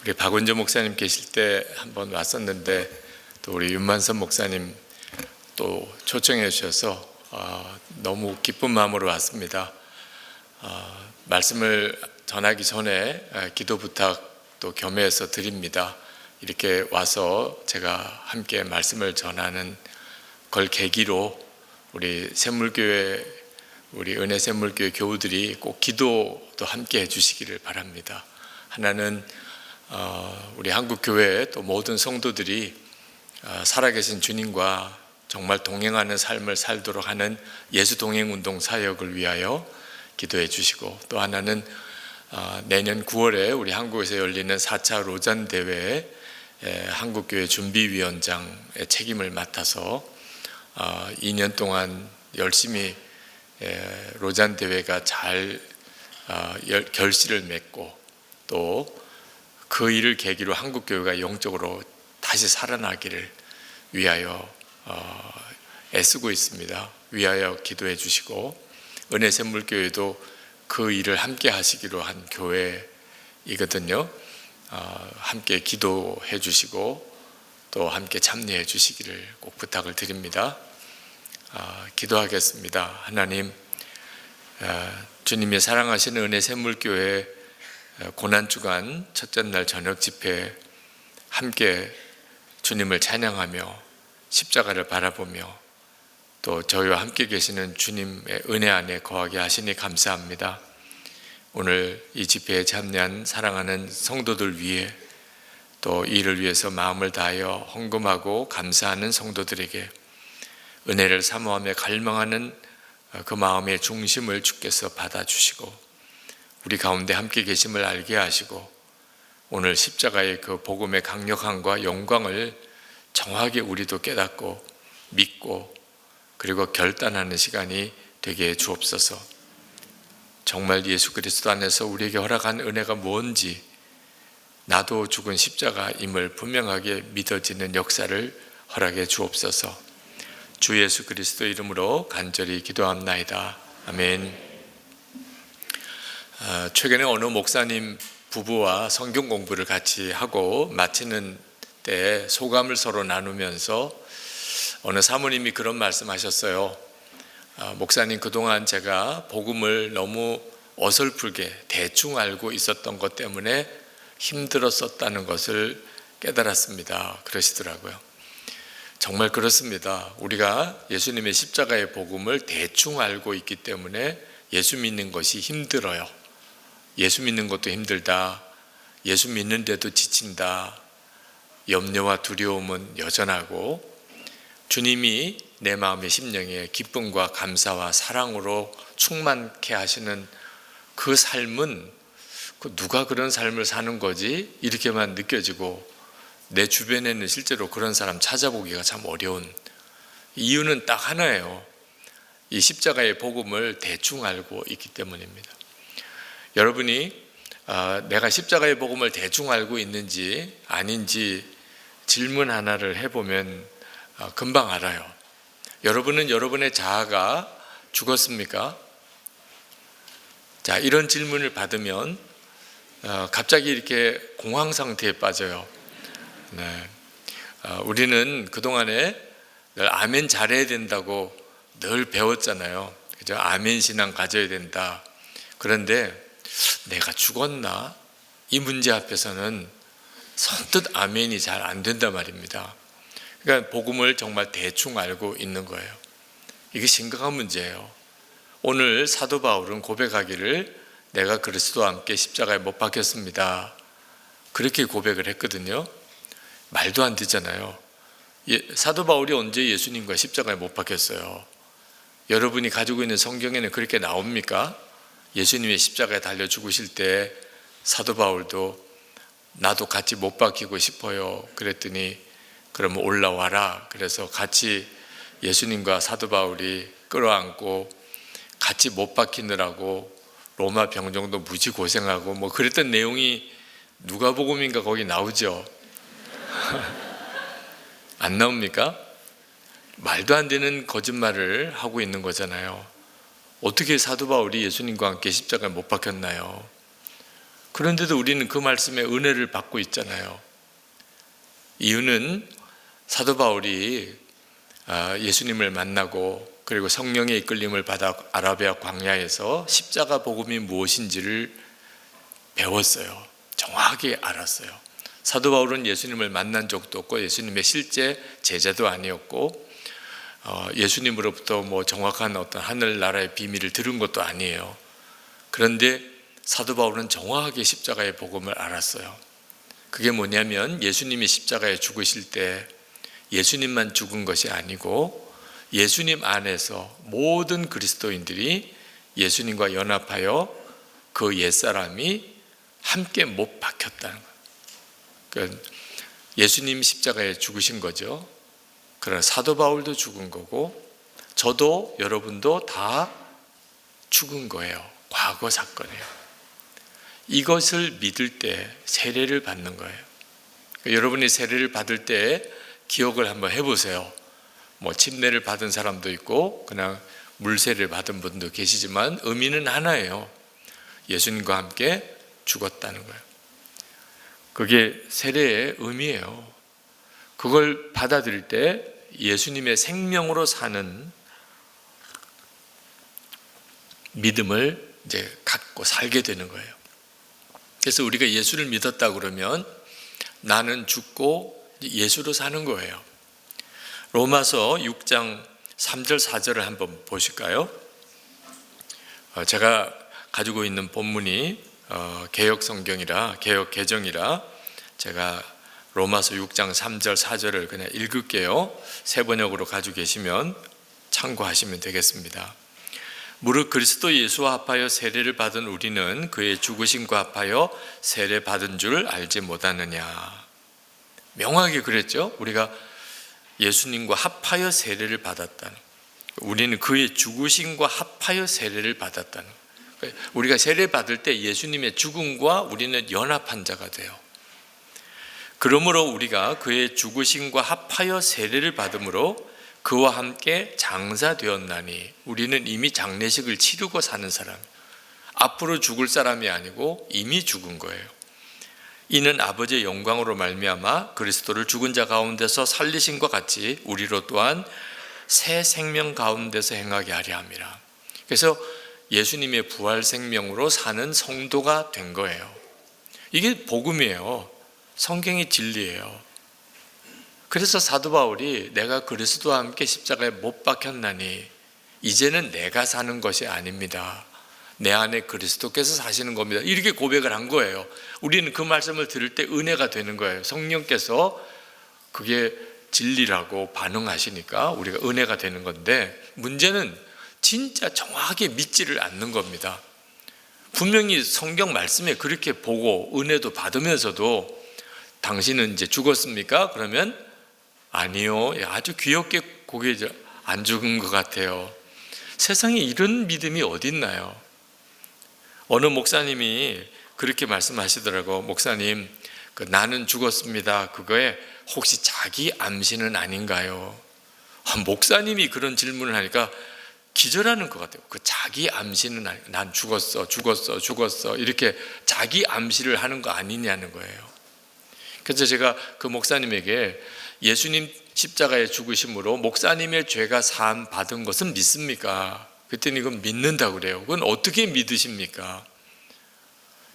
우리 박은조 목사님 계실 때 한번 왔었는데 또 우리 윤만선 목사님 또 초청해 주셔서 너무 기쁜 마음으로 왔습니다. 말씀을 전하기 전에 기도 부탁 또 겸해서 드립니다. 이렇게 와서 제가 함께 말씀을 전하는 걸 계기로 우리 샘물교회, 우리 은혜샘물교회 교우들이 꼭 기도도 함께 해주시기를 바랍니다. 하나는 우리 한국교회 또 모든 성도들이 살아계신 주님과 정말 동행하는 삶을 살도록 하는 예수동행운동 사역을 위하여 기도해 주시고, 또 하나는 내년 9월에 우리 한국에서 열리는 4차 로잔대회 한국교회 준비위원장의 책임을 맡아서 2년 동안 열심히 로잔대회가 잘 결실을 맺고 또 그 일을 계기로 한국교회가 영적으로 다시 살아나기를 위하여 애쓰고 있습니다. 위하여 기도해 주시고, 은혜샘물교회도 그 일을 함께 하시기로 한 교회이거든요. 함께 기도해 주시고 또 함께 참여해 주시기를 꼭 부탁을 드립니다. 기도하겠습니다. 하나님, 주님이 사랑하시는 은혜샘물교회 고난주간 첫째 날 저녁 집회 함께 주님을 찬양하며 십자가를 바라보며 또 저희와 함께 계시는 주님의 은혜 안에 거하게 하시니 감사합니다. 오늘 이 집회에 참여한 사랑하는 성도들 위해 또 이를 위해서 마음을 다하여 헌금하고 감사하는 성도들에게 은혜를 사모하며 갈망하는 그 마음의 중심을 주께서 받아주시고 우리 가운데 함께 계심을 알게 하시고 오늘 십자가의 그 복음의 강력함과 영광을 정확하게 우리도 깨닫고 믿고 그리고 결단하는 시간이 되게 해 주옵소서. 정말 예수 그리스도 안에서 우리에게 허락한 은혜가 뭔지 나도 죽은 십자가임을 분명하게 믿어지는 역사를 허락해 주옵소서. 주 예수 그리스도 이름으로 간절히 기도합나이다. 아멘. 최근에 어느 목사님 부부와 성경 공부를 같이 하고 마치는 때 소감을 서로 나누면서 어느 사모님이 그런 말씀하셨어요. 목사님, 그동안 제가 복음을 너무 어설프게 대충 알고 있었던 것 때문에 힘들었었다는 것을 깨달았습니다. 그러시더라고요. 정말 그렇습니다. 우리가 예수님의 십자가의 복음을 대충 알고 있기 때문에 예수 믿는 것이 힘들어요. 예수 믿는 것도 힘들다. 예수 믿는데도 지친다. 염려와 두려움은 여전하고 주님이 내 마음의 심령에 기쁨과 감사와 사랑으로 충만케 하시는 그 삶은 누가 그런 삶을 사는 거지? 이렇게만 느껴지고 내 주변에는 실제로 그런 사람 찾아보기가 참 어려운 이유는 딱 하나예요. 이 십자가의 복음을 대충 알고 있기 때문입니다. 여러분이 내가 십자가의 복음을 대충 알고 있는지 아닌지 질문 하나를 해보면 금방 알아요. 여러분은 여러분의 자아가 죽었습니까? 자, 이런 질문을 받으면 갑자기 이렇게 공황 상태에 빠져요. 네. 우리는 그동안에 늘 아멘 잘해야 된다고 늘 배웠잖아요. 그죠? 아멘 신앙 가져야 된다. 그런데 내가 죽었나? 이 문제 앞에서는 선뜻 아멘이 잘 안 된단 말입니다. 그러니까 복음을 정말 대충 알고 있는 거예요. 이게 심각한 문제예요. 오늘 사도 바울은 고백하기를 내가 그리스도와 함께 십자가에 못 박혔습니다. 그렇게 고백을 했거든요. 말도 안 되잖아요. 사도 바울이 언제 예수님과 십자가에 못 박혔어요? 여러분이 가지고 있는 성경에는 그렇게 나옵니까? 예수님의 십자가에 달려 죽으실 때 사도 바울도 나도 같이 못 박히고 싶어요. 그랬더니 그러면 올라와라. 그래서 같이 예수님과 사도 바울이 끌어안고 같이 못 박히느라고 로마 병정도 무지 고생하고 뭐 그랬던 내용이 누가복음인가 거기 나오죠. 안 나옵니까? 말도 안 되는 거짓말을 하고 있는 거잖아요. 어떻게 사도 바울이 예수님과 함께 십자가에 못 박혔나요? 그런데도 우리는 그 말씀에 은혜를 받고 있잖아요. 이유는 사도 바울이 예수님을 만나고 그리고 성령의 이끌림을 받아 아라비아 광야에서 십자가 복음이 무엇인지를 배웠어요. 정확히 알았어요. 사도 바울은 예수님을 만난 적도 없고 예수님의 실제 제자도 아니었고 예수님으로부터 뭐 정확한 어떤 하늘나라의 비밀을 들은 것도 아니에요. 그런데 사도 바울은 정확하게 십자가의 복음을 알았어요. 그게 뭐냐면 예수님이 십자가에 죽으실 때 예수님만 죽은 것이 아니고 예수님 안에서 모든 그리스도인들이 예수님과 연합하여 그 옛사람이 함께 못 박혔다는 거예요. 그러니까 예수님 십자가에 죽으신 거죠. 그러나 사도 바울도 죽은 거고 저도 여러분도 다 죽은 거예요. 과거 사건이에요. 이것을 믿을 때 세례를 받는 거예요. 그러니까 여러분이 세례를 받을 때 기억을 한번 해보세요. 뭐 침례를 받은 사람도 있고 그냥 물세례를 받은 분도 계시지만 의미는 하나예요. 예수님과 함께 죽었다는 거예요. 그게 세례의 의미예요. 그걸 받아들일 때 예수님의 생명으로 사는 믿음을 이제 갖고 살게 되는 거예요. 그래서 우리가 예수를 믿었다 그러면 나는 죽고 예수로 사는 거예요. 로마서 6장 3절 4절을 한번 보실까요? 제가 가지고 있는 본문이 개역 성경이라 개역 개정이라 제가 로마서 6장 3절 4절을 그냥 읽을게요. 새 번역으로 가지고 계시면 참고하시면 되겠습니다. 무릇 그리스도 예수와 합하여 세례를 받은 우리는 그의 죽으심과 합하여 세례 받은 줄 알지 못하느냐. 명확하게 그랬죠. 우리가 예수님과 합하여 세례를 받았다는, 우리는 그의 죽으심과 합하여 세례를 받았다는, 우리가 세례 받을 때 예수님의 죽음과 우리는 연합한 자가 돼요. 그러므로 우리가 그의 죽으심과 합하여 세례를 받음으로 그와 함께 장사되었나니, 우리는 이미 장례식을 치르고 사는 사람, 앞으로 죽을 사람이 아니고 이미 죽은 거예요. 이는 아버지의 영광으로 말미암아 그리스도를 죽은 자 가운데서 살리심과 같이 우리로 또한 새 생명 가운데서 행하게 하려 함이라. 그래서 예수님의 부활 생명으로 사는 성도가 된 거예요. 이게 복음이에요. 성경의 진리예요. 그래서 사도 바울이 내가 그리스도와 함께 십자가에 못 박혔나니 이제는 내가 사는 것이 아닙니다. 내 안에 그리스도께서 사시는 겁니다. 이렇게 고백을 한 거예요. 우리는 그 말씀을 들을 때 은혜가 되는 거예요. 성령께서 그게 진리라고 반응하시니까 우리가 은혜가 되는 건데, 문제는 진짜 정확하게 믿지를 않는 겁니다. 분명히 성경 말씀에 그렇게 보고 은혜도 받으면서도 당신은 이제 죽었습니까? 그러면 아니요. 아주 귀엽게 고개 안 죽은 것 같아요. 세상에 이런 믿음이 어디 있나요? 어느 목사님이 그렇게 말씀하시더라고. 목사님, 나는 죽었습니다. 그거에 혹시 자기 암시는 아닌가요? 목사님이 그런 질문을 하니까 기절하는 것 같아요. 그 자기 암시는 난 죽었어 이렇게 자기 암시를 하는 거 아니냐는 거예요. 그래서 제가 그 목사님에게 예수님 십자가에 죽으심으로 목사님의 죄가 사함 받은 것은 믿습니까? 그랬더니 그건 믿는다고 그래요. 그건 어떻게 믿으십니까?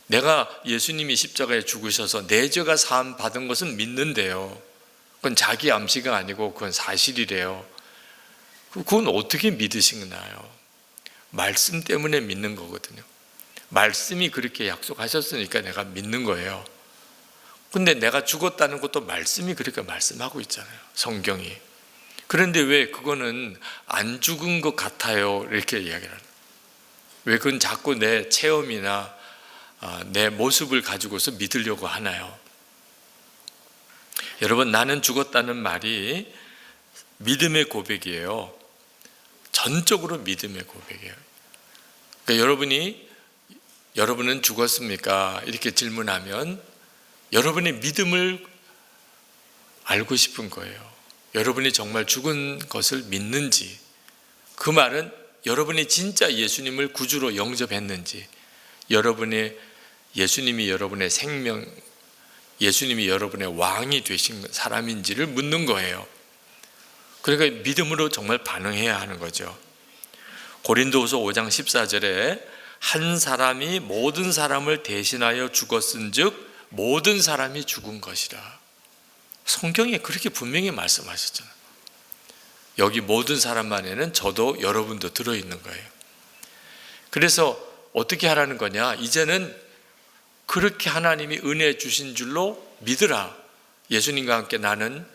내가 예수님이 십자가에 죽으셔서 내 죄가 사함 받은 것은 믿는데요. 그건 자기 암시가 아니고 그건 사실이래요. 그건 어떻게 믿으시나요? 말씀 때문에 믿는 거거든요. 말씀이 그렇게 약속하셨으니까 내가 믿는 거예요. 근데 내가 죽었다는 것도 말씀이 그렇게 말씀하고 있잖아요. 성경이. 그런데 왜 그거는 안 죽은 것 같아요? 이렇게 이야기를 하는. 왜 그건 자꾸 내 체험이나 내 모습을 가지고서 믿으려고 하나요? 여러분, 나는 죽었다는 말이 믿음의 고백이에요. 전적으로 믿음의 고백이에요. 그러니까 여러분은 죽었습니까? 이렇게 질문하면 여러분의 믿음을 알고 싶은 거예요. 여러분이 정말 죽은 것을 믿는지, 그 말은 여러분이 진짜 예수님을 구주로 영접했는지, 여러분의 예수님이 여러분의 생명, 예수님이 여러분의 왕이 되신 사람인지를 묻는 거예요. 그러니까 믿음으로 정말 반응해야 하는 거죠. 고린도후서 5장 14절에 한 사람이 모든 사람을 대신하여 죽었은즉 모든 사람이 죽은 것이라. 성경에 그렇게 분명히 말씀하셨잖아요. 여기 모든 사람 안에는 저도 여러분도 들어있는 거예요. 그래서 어떻게 하라는 거냐? 이제는 그렇게 하나님이 은혜 주신 줄로 믿으라. 예수님과 함께 나는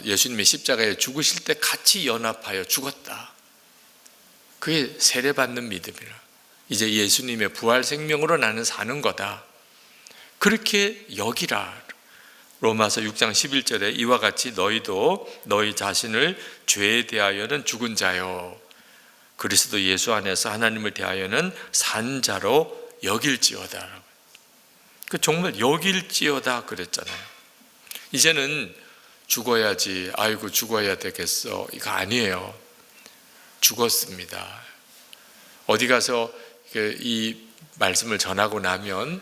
예수님의 십자가에 죽으실 때 같이 연합하여 죽었다. 그게 세례받는 믿음이라. 이제 예수님의 부활 생명으로 나는 사는 거다. 그렇게 여기라. 로마서 6장 11절에 이와 같이 너희도 너희 자신을 죄에 대하여는 죽은 자요 그리스도 예수 안에서 하나님을 대하여는 산 자로 여길지어다. 정말 여길지어다 그랬잖아요. 이제는 죽어야지, 아이고 죽어야 되겠어, 이거 아니에요. 죽었습니다. 어디 가서 이 말씀을 전하고 나면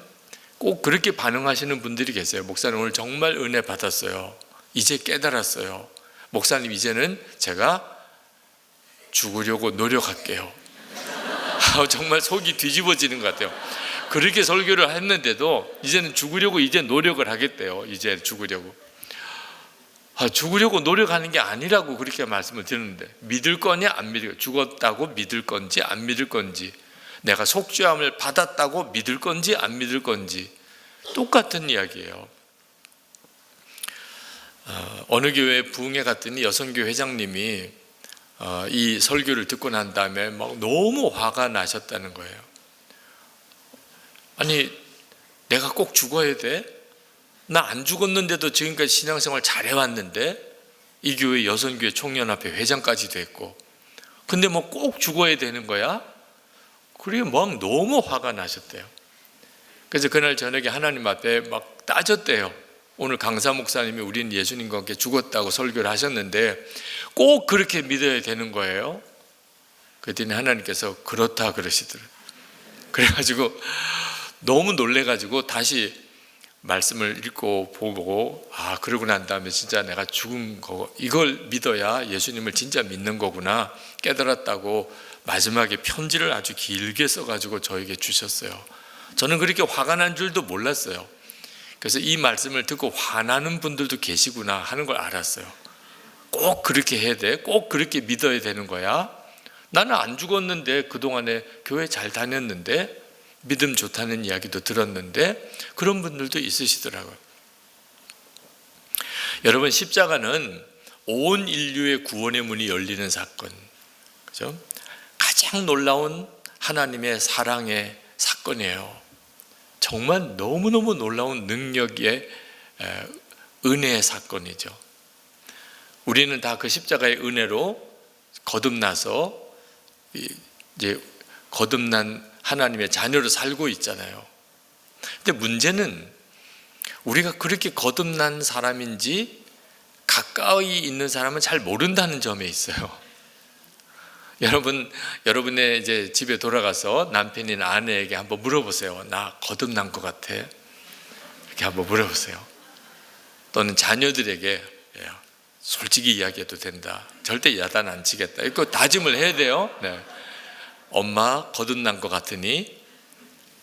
꼭 그렇게 반응하시는 분들이 계세요. 목사님 오늘 정말 은혜 받았어요. 이제 깨달았어요. 목사님 이제는 제가 죽으려고 노력할게요. 정말 속이 뒤집어지는 것 같아요. 그렇게 설교를 했는데도 이제는 죽으려고 이제 노력을 하겠대요. 이제 죽으려고. 죽으려고 노력하는 게 아니라고 그렇게 말씀을 드렸는데, 믿을 거냐 안 믿을 거냐, 죽었다고 믿을 건지 안 믿을 건지, 내가 속죄함을 받았다고 믿을 건지 안 믿을 건지 똑같은 이야기예요. 어느 교회 부흥회 갔더니 여성교회 회장님이 이 설교를 듣고 난 다음에 막 너무 화가 나셨다는 거예요. 아니 내가 꼭 죽어야 돼? 나 안 죽었는데도 지금까지 신앙생활 잘해왔는데, 이 교회 여성교회 총연합회 회장까지 됐고, 근데 뭐 꼭 죽어야 되는 거야? 그게 막 너무 화가 나셨대요. 그래서 그날 저녁에 하나님 앞에 막 따졌대요. 오늘 강사 목사님이 우리는 예수님과 함께 죽었다고 설교를 하셨는데 꼭 그렇게 믿어야 되는 거예요? 그랬더니 하나님께서 그렇다 그러시더라고요. 그래가지고 너무 놀래가지고 다시 말씀을 읽고 보고, 그러고 난 다음에 진짜 내가 죽은 거, 이걸 믿어야 예수님을 진짜 믿는 거구나 깨달았다고 마지막에 편지를 아주 길게 써가지고 저에게 주셨어요. 저는 그렇게 화가 난 줄도 몰랐어요. 그래서 이 말씀을 듣고 화나는 분들도 계시구나 하는 걸 알았어요. 꼭 그렇게 해야 돼? 꼭 그렇게 믿어야 되는 거야? 나는 안 죽었는데, 그동안에 교회 잘 다녔는데, 믿음 좋다는 이야기도 들었는데, 그런 분들도 있으시더라고요. 여러분, 십자가는 온 인류의 구원의 문이 열리는 사건, 그죠? 가장 놀라운 하나님의 사랑의 사건이에요. 정말 너무너무 놀라운 능력의 은혜의 사건이죠. 우리는 다 그 십자가의 은혜로 거듭나서 이제 거듭난 하나님의 자녀로 살고 있잖아요. 근데 문제는 우리가 그렇게 거듭난 사람인지 가까이 있는 사람은 잘 모른다는 점에 있어요. 여러분의 이제 집에 돌아가서 남편이나 아내에게 한번 물어보세요. 나 거듭난 것 같아? 이렇게 한번 물어보세요. 또는 자녀들에게 솔직히 이야기해도 된다. 절대 야단 안 치겠다. 이거 다짐을 해야 돼요. 네. 엄마 거듭난 것 같으니,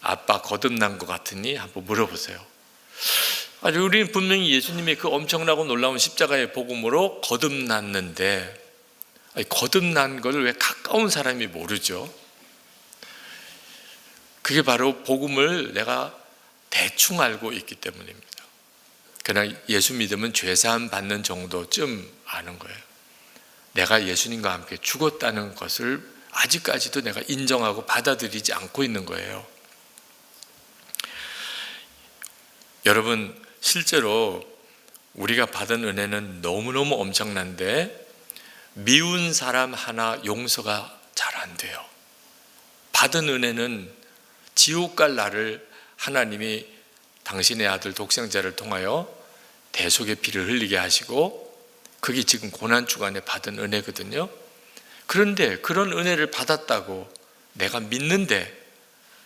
아빠 거듭난 것 같으니 한번 물어보세요. 우리는 분명히 예수님의 그 엄청나고 놀라운 십자가의 복음으로 거듭났는데, 거듭난 걸 왜 가까운 사람이 모르죠? 그게 바로 복음을 내가 대충 알고 있기 때문입니다. 그러나 예수 믿으면 죄사함 받는 정도쯤 아는 거예요. 내가 예수님과 함께 죽었다는 것을 아직까지도 내가 인정하고 받아들이지 않고 있는 거예요. 여러분, 실제로 우리가 받은 은혜는 너무너무 엄청난데 미운 사람 하나 용서가 잘 안 돼요. 받은 은혜는 지옥 갈 나를 하나님이 당신의 아들 독생자를 통하여 대속의 피를 흘리게 하시고, 그게 지금 고난주간에 받은 은혜거든요. 그런데 그런 은혜를 받았다고 내가 믿는데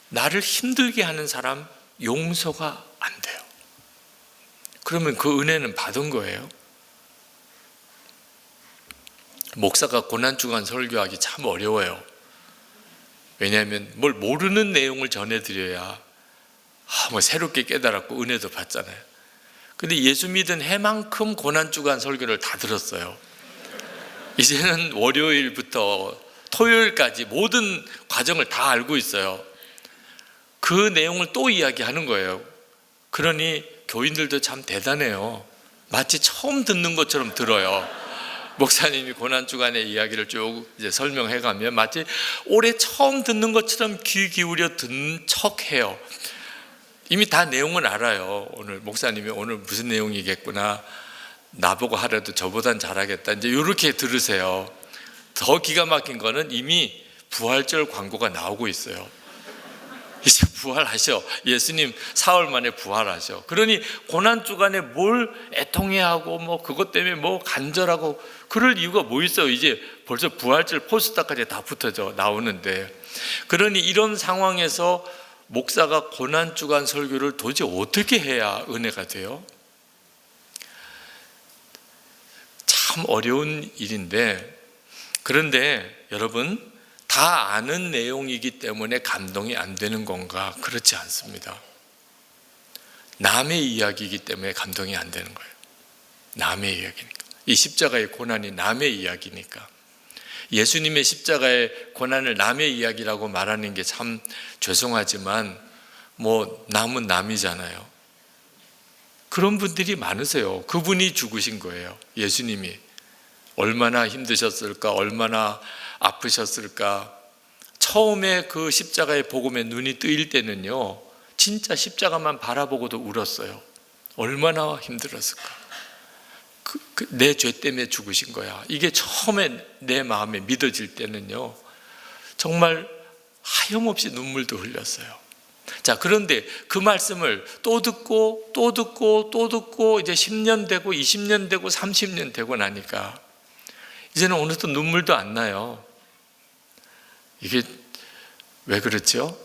나를 힘들게 하는 사람 용서가 안 돼요. 그러면 그 은혜는 받은 거예요. 목사가 고난주간 설교하기 참 어려워요. 왜냐하면 뭘 모르는 내용을 전해드려야 새롭게 깨달았고 은혜도 받잖아요. 근데 예수 믿은 해만큼 고난주간 설교를 다 들었어요. 이제는 월요일부터 토요일까지 모든 과정을 다 알고 있어요. 그 내용을 또 이야기하는 거예요. 그러니 교인들도 참 대단해요. 마치 처음 듣는 것처럼 들어요. 목사님이 고난주간의 이야기를 쭉 이제 설명해가면 마치 올해 처음 듣는 것처럼 귀 기울여 듣는 척해요. 이미 다 내용은 알아요. 오늘 목사님이 오늘 무슨 내용이겠구나, 나보고 하려도 저보단 잘하겠다, 이제 이렇게 들으세요. 더 기가 막힌 거는 이미 부활절 광고가 나오고 있어요. 이제 부활하셔. 예수님 사흘 만에 부활하셔. 그러니 고난주간에 뭘 애통해하고 뭐 그것 때문에 뭐 간절하고 그럴 이유가 뭐 있어요. 이제 벌써 부활절 포스터까지 다 붙어져 나오는데. 그러니 이런 상황에서 목사가 고난주간 설교를 도대체 어떻게 해야 은혜가 돼요? 참 어려운 일인데, 그런데 여러분, 다 아는 내용이기 때문에 감동이 안 되는 건가? 그렇지 않습니다. 남의 이야기이기 때문에 감동이 안 되는 거예요. 남의 이야기니까. 이 십자가의 고난이 남의 이야기니까. 예수님의 십자가의 고난을 남의 이야기라고 말하는 게 참 죄송하지만 뭐 남은 남이잖아요. 그런 분들이 많으세요. 그분이 죽으신 거예요. 예수님이 얼마나 힘드셨을까, 얼마나 아프셨을까. 처음에 그 십자가의 복음에 눈이 뜨일 때는요, 진짜 십자가만 바라보고도 울었어요. 얼마나 힘들었을까. 내 죄 때문에 죽으신 거야. 이게 처음에 내 마음에 믿어질 때는요, 정말 하염없이 눈물도 흘렸어요. 자, 그런데 그 말씀을 또 듣고 또 듣고 또 듣고 이제 10년 되고 20년 되고 30년 되고 나니까 이제는 어느덧 눈물도 안 나요. 이게 왜 그렇죠?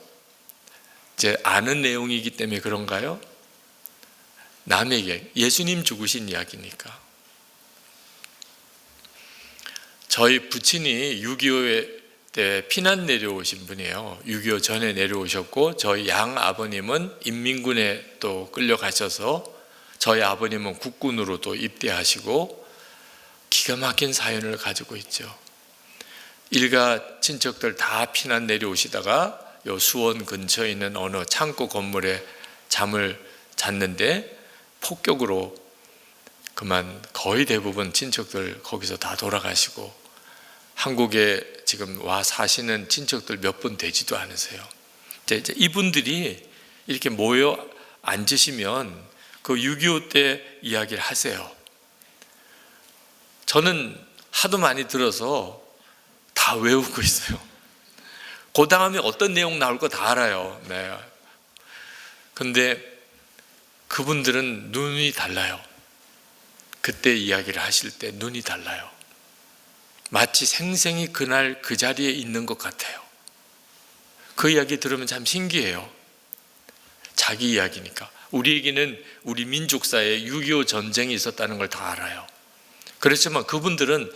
이제 아는 내용이기 때문에 그런가요? 남의 이야기, 예수님 죽으신 이야기니까. 저희 부친이 6.25 때 피난 내려오신 분이에요. 6.25 전에 내려오셨고, 저희 양 아버님은 인민군에 또 끌려가셔서 저희 아버님은 국군으로 또 입대하시고 기가 막힌 사연을 가지고 있죠. 일가 친척들 다 피난 내려오시다가 요 수원 근처에 있는 어느 창고 건물에 잠을 잤는데 폭격으로 그만 거의 대부분 친척들 거기서 다 돌아가시고, 한국에 지금 와 사시는 친척들 몇 분 되지도 않으세요. 이제 이분들이 이렇게 모여 앉으시면 그 6.25 때 이야기를 하세요. 저는 하도 많이 들어서 다 외우고 있어요. 그 다음에 어떤 내용 나올 거 다 알아요. 네. 근데 그분들은 눈이 달라요. 그때 이야기를 하실 때 눈이 달라요. 마치 생생히 그날 그 자리에 있는 것 같아요. 그 이야기 들으면 참 신기해요. 자기 이야기니까. 우리에게는 우리 민족사에 6.25 전쟁이 있었다는 걸 다 알아요. 그렇지만 그분들은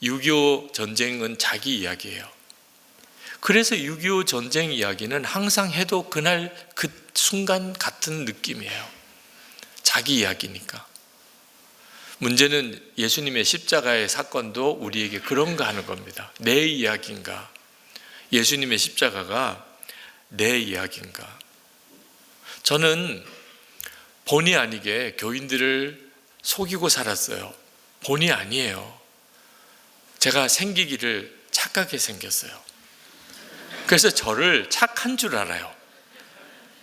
6.25 전쟁은 자기 이야기예요. 그래서 6.25 전쟁 이야기는 항상 해도 그날 그 순간 같은 느낌이에요. 자기 이야기니까. 문제는 예수님의 십자가의 사건도 우리에게 그런가 하는 겁니다. 내 이야기인가? 예수님의 십자가가 내 이야기인가? 저는 본의 아니게 교인들을 속이고 살았어요. 본의 아니에요. 제가 생기기를 착하게 생겼어요. 그래서 저를 착한 줄 알아요.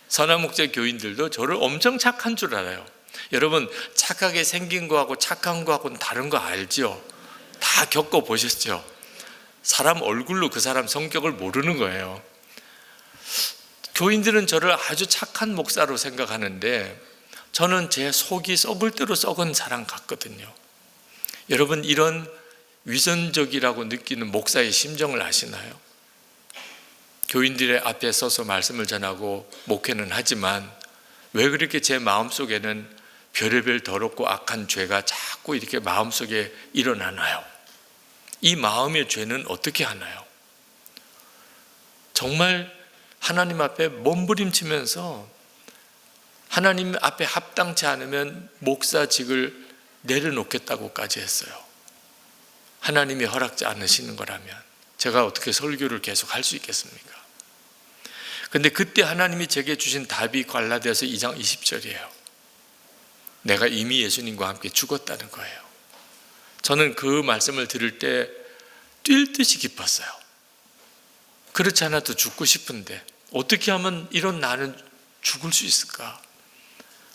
선한목자 교인들도 저를 엄청 착한 줄 알아요. 여러분, 착하게 생긴 거하고 착한 거하고는 다른 거 알죠? 다 겪어보셨죠? 사람 얼굴로 그 사람 성격을 모르는 거예요. 교인들은 저를 아주 착한 목사로 생각하는데 저는 제 속이 썩을 대로 썩은 사람 같거든요. 여러분, 이런 위선적이라고 느끼는 목사의 심정을 아시나요? 교인들의 앞에 서서 말씀을 전하고 목회는 하지만 왜 그렇게 제 마음속에는 별의별 더럽고 악한 죄가 자꾸 이렇게 마음속에 일어나나요? 이 마음의 죄는 어떻게 하나요? 정말 하나님 앞에 몸부림치면서 하나님 앞에 합당치 않으면 목사직을 내려놓겠다고까지 했어요. 하나님이 허락지 않으시는 거라면 제가 어떻게 설교를 계속 할 수 있겠습니까? 근데 그때 하나님이 제게 주신 답이 갈라디아서 2장 20절이에요. 내가 이미 예수님과 함께 죽었다는 거예요. 저는 그 말씀을 들을 때 뛸 듯이 기뻤어요. 그렇지 않아도 죽고 싶은데 어떻게 하면 이런 나는 죽을 수 있을까?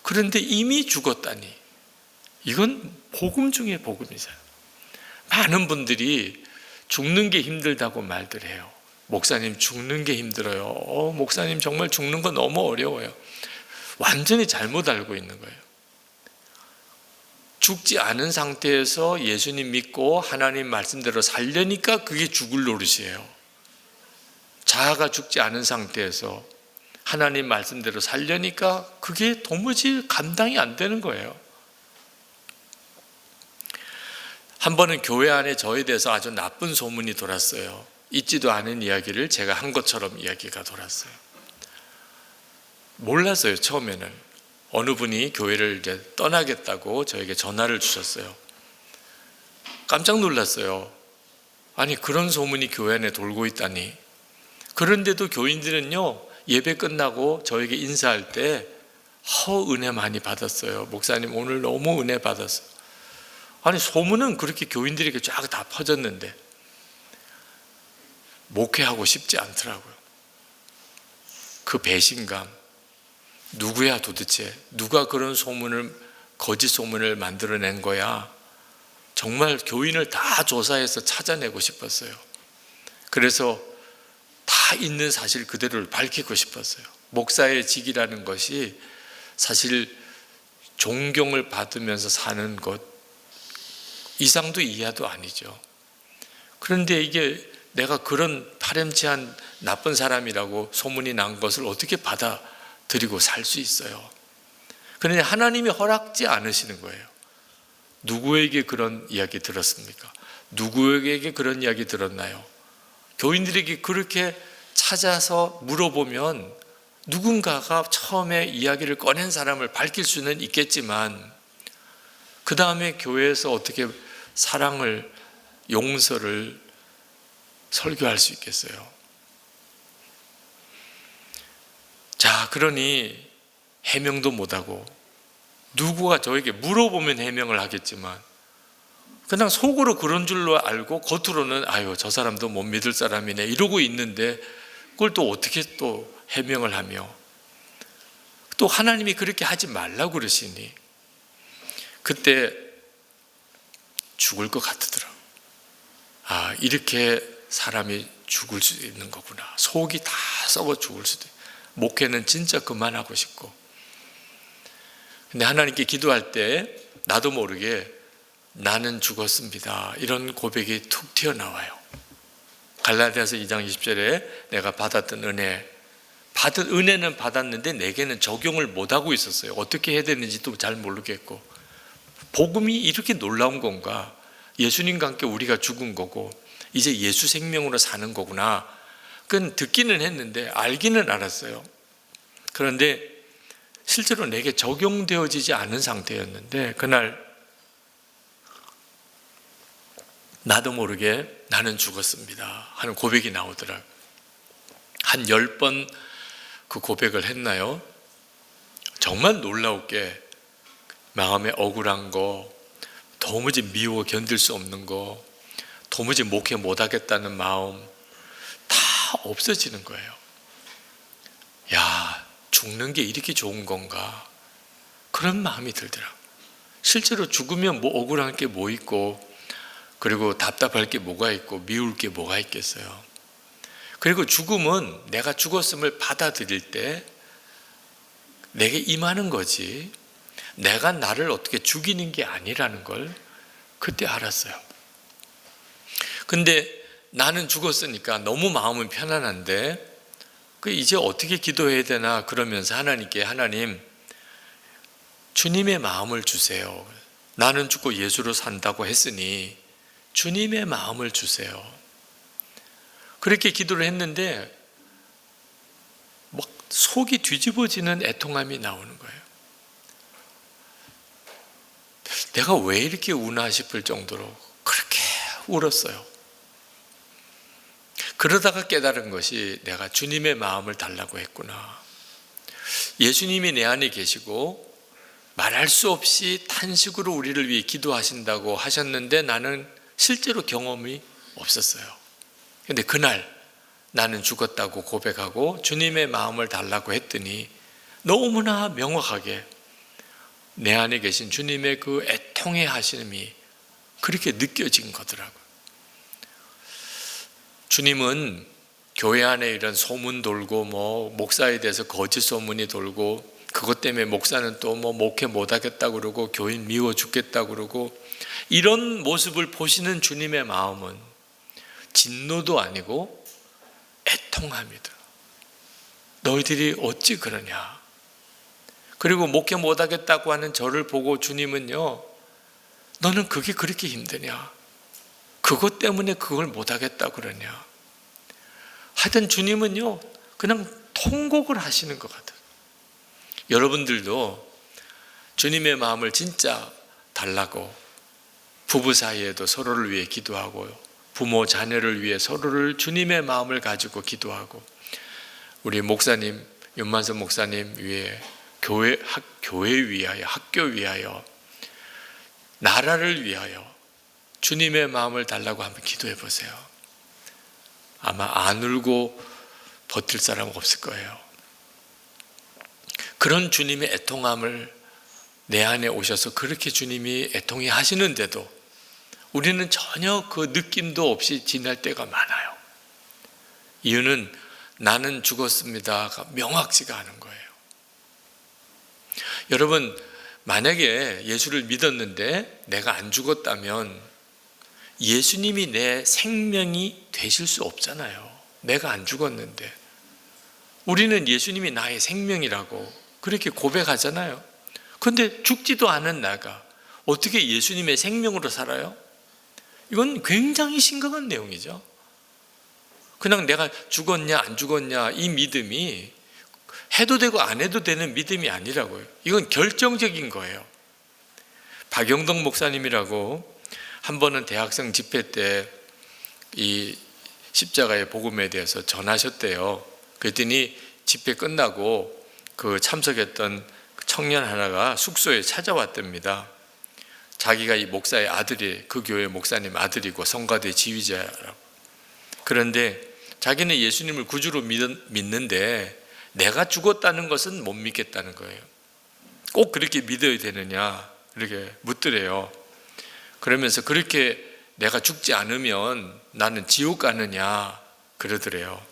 그런데 이미 죽었다니, 이건 복음 중에 복음이잖아요. 많은 분들이 죽는 게 힘들다고 말들 해요. 목사님 죽는 게 힘들어요. 목사님 정말 죽는 거 너무 어려워요. 완전히 잘못 알고 있는 거예요. 죽지 않은 상태에서 예수님 믿고 하나님 말씀대로 살려니까 그게 죽을 노릇이에요. 자아가 죽지 않은 상태에서 하나님 말씀대로 살려니까 그게 도무지 감당이 안 되는 거예요. 한 번은 교회 안에 저에 대해서 아주 나쁜 소문이 돌았어요. 있지도 않은 이야기를 제가 한 것처럼 이야기가 돌았어요. 몰랐어요. 처음에는 어느 분이 교회를 이제 떠나겠다고 저에게 전화를 주셨어요. 깜짝 놀랐어요. 아니, 그런 소문이 교회 안에 돌고 있다니. 그런데도 교인들은요, 예배 끝나고 저에게 인사할 때 은혜 많이 받았어요. 목사님 오늘 너무 은혜 받았어요. 아니, 소문은 그렇게 교인들에게 쫙 다 퍼졌는데 목회하고 싶지 않더라고요. 그 배신감, 누구야 도대체? 누가 그런 소문을, 거짓 소문을 만들어낸 거야? 정말 교인을 다 조사해서 찾아내고 싶었어요. 그래서 다 있는 사실 그대로를 밝히고 싶었어요. 목사의 직이라는 것이 사실 존경을 받으면서 사는 것 이상도 이하도 아니죠. 그런데 이게 내가 그런 파렴치한 나쁜 사람이라고 소문이 난 것을 어떻게 받아들이고 살 수 있어요? 그런데 하나님이 허락지 않으시는 거예요. 누구에게 그런 이야기 들었습니까? 누구에게 그런 이야기 들었나요? 교인들에게 그렇게 찾아서 물어보면 누군가가 처음에 이야기를 꺼낸 사람을 밝힐 수는 있겠지만 그 다음에 교회에서 어떻게 사랑을, 용서를 설교할 수 있겠어요? 자, 그러니 해명도 못하고 누구가 저에게 물어보면 해명을 하겠지만 그냥 속으로 그런 줄로 알고 겉으로는 아유, 저 사람도 못 믿을 사람이네 이러고 있는데 그걸 또 어떻게 또 해명을 하며 또 하나님이 그렇게 하지 말라고 그러시니 그때 죽을 것 같더라고요. 아, 이렇게 사람이 죽을 수 있는 거구나. 속이 다 썩어 죽을 수도 있고 목회는 진짜 그만하고 싶고. 근데 하나님께 기도할 때 나도 모르게 나는 죽었습니다, 이런 고백이 툭 튀어나와요. 갈라디아서 2장 20절에 내가 받았던 받은 은혜는 받았는데 내게는 적용을 못하고 있었어요. 어떻게 해야 되는지도 잘 모르겠고, 복음이 이렇게 놀라운 건가, 예수님과 함께 우리가 죽은 거고 이제 예수 생명으로 사는 거구나, 그건 듣기는 했는데 알기는 알았어요. 그런데 실제로 내게 적용되어지지 않은 상태였는데 그날 나도 모르게 나는 죽었습니다 하는 고백이 나오더라고요. 한 10번 그 고백을 했나요? 정말 놀라웠게 마음에 억울한 거, 도무지 미워 견딜 수 없는 거, 도무지 목회 못하겠다는 마음 다 없어지는 거예요. 야, 죽는 게 이렇게 좋은 건가, 그런 마음이 들더라고요. 실제로 죽으면 뭐 억울한 게 뭐 있고, 그리고 답답할 게 뭐가 있고, 미울 게 뭐가 있겠어요. 그리고 죽음은 내가 죽었음을 받아들일 때 내게 임하는 거지 내가 나를 어떻게 죽이는 게 아니라는 걸 그때 알았어요. 근데 나는 죽었으니까 너무 마음은 편안한데 이제 어떻게 기도해야 되나 그러면서 하나님께, 하나님, 주님의 마음을 주세요. 나는 죽고 예수로 산다고 했으니 주님의 마음을 주세요. 그렇게 기도를 했는데 막 속이 뒤집어지는 애통함이 나오는 거예요. 내가 왜 이렇게 우나 싶을 정도로 그렇게 울었어요. 그러다가 깨달은 것이 내가 주님의 마음을 달라고 했구나. 예수님이 내 안에 계시고 말할 수 없이 탄식으로 우리를 위해 기도하신다고 하셨는데 나는 실제로 경험이 없었어요. 근데 그날 나는 죽었다고 고백하고 주님의 마음을 달라고 했더니 너무나 명확하게 내 안에 계신 주님의 그 애통의 하심이 그렇게 느껴진 거더라고요. 주님은 교회 안에 이런 소문 돌고 목사에 대해서 거짓 소문이 돌고 그것 때문에 목사는 또 목회 못하겠다 그러고 교인 미워 죽겠다 그러고 이런 모습을 보시는 주님의 마음은 진노도 아니고 애통합니다. 너희들이 어찌 그러냐. 그리고 목회 못하겠다고 하는 저를 보고 주님은요, 너는 그게 그렇게 힘드냐? 그것 때문에 그걸 못하겠다 그러냐? 하여튼 주님은요, 그냥 통곡을 하시는 것 같아요. 여러분들도 주님의 마음을 진짜 달라고 부부 사이에도 서로를 위해 기도하고요. 부모, 자녀를 위해 서로를 주님의 마음을 가지고 기도하고 우리 목사님, 윤만선 목사님 위해 교회 위하여, 학교 위하여, 나라를 위하여 주님의 마음을 달라고 한번 기도해 보세요. 아마 안 울고 버틸 사람 없을 거예요. 그런 주님의 애통함을 내 안에 오셔서 그렇게 주님이 애통해 하시는데도 우리는 전혀 그 느낌도 없이 지날 때가 많아요. 이유는 나는 죽었습니다가 명확치가 않은 거예요. 여러분, 만약에 예수를 믿었는데 내가 안 죽었다면 예수님이 내 생명이 되실 수 없잖아요. 내가 안 죽었는데. 우리는 예수님이 나의 생명이라고 그렇게 고백하잖아요. 그런데 죽지도 않은 나가 어떻게 예수님의 생명으로 살아요? 이건 굉장히 심각한 내용이죠. 그냥 내가 죽었냐 안 죽었냐 이 믿음이 해도 되고 안 해도 되는 믿음이 아니라고요. 이건 결정적인 거예요. 박영덕 목사님이라고 한 번은 대학생 집회 때 이 십자가의 복음에 대해서 전하셨대요. 그랬더니 집회 끝나고 그 참석했던 청년 하나가 숙소에 찾아왔답니다. 자기가 이 목사의 아들이 그 교회 목사님 아들이고 성가대 지휘자라고. 그런데 자기는 예수님을 구주로 믿는데 내가 죽었다는 것은 못 믿겠다는 거예요. 꼭 그렇게 믿어야 되느냐 이렇게 묻더래요. 그러면서 그렇게 내가 죽지 않으면 나는 지옥 가느냐 그러더래요.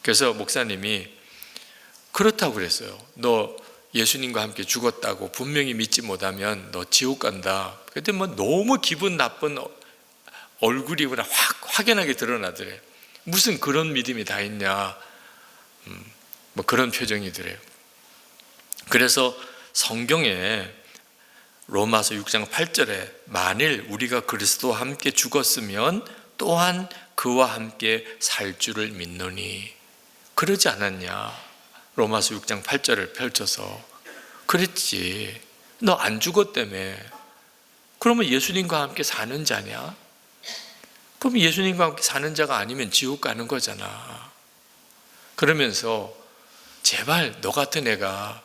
그래서 목사님이 그렇다고 그랬어요. 너 예수님과 함께 죽었다고 분명히 믿지 못하면 너 지옥 간다. 그때 너무 기분 나쁜 얼굴이 확연하게 드러나더래요. 무슨 그런 믿음이 다 있냐. 그런 표정이더래요. 그래서 성경에 로마서 6장 8절에 만일 우리가 그리스도와 함께 죽었으면 또한 그와 함께 살 줄을 믿노니 그러지 않았냐. 로마서 6장 8절을 펼쳐서 그랬지. 너 안 죽었다며. 그러면 예수님과 함께 사는 자냐? 그럼 예수님과 함께 사는 자가 아니면 지옥 가는 거잖아. 그러면서 제발 너 같은 애가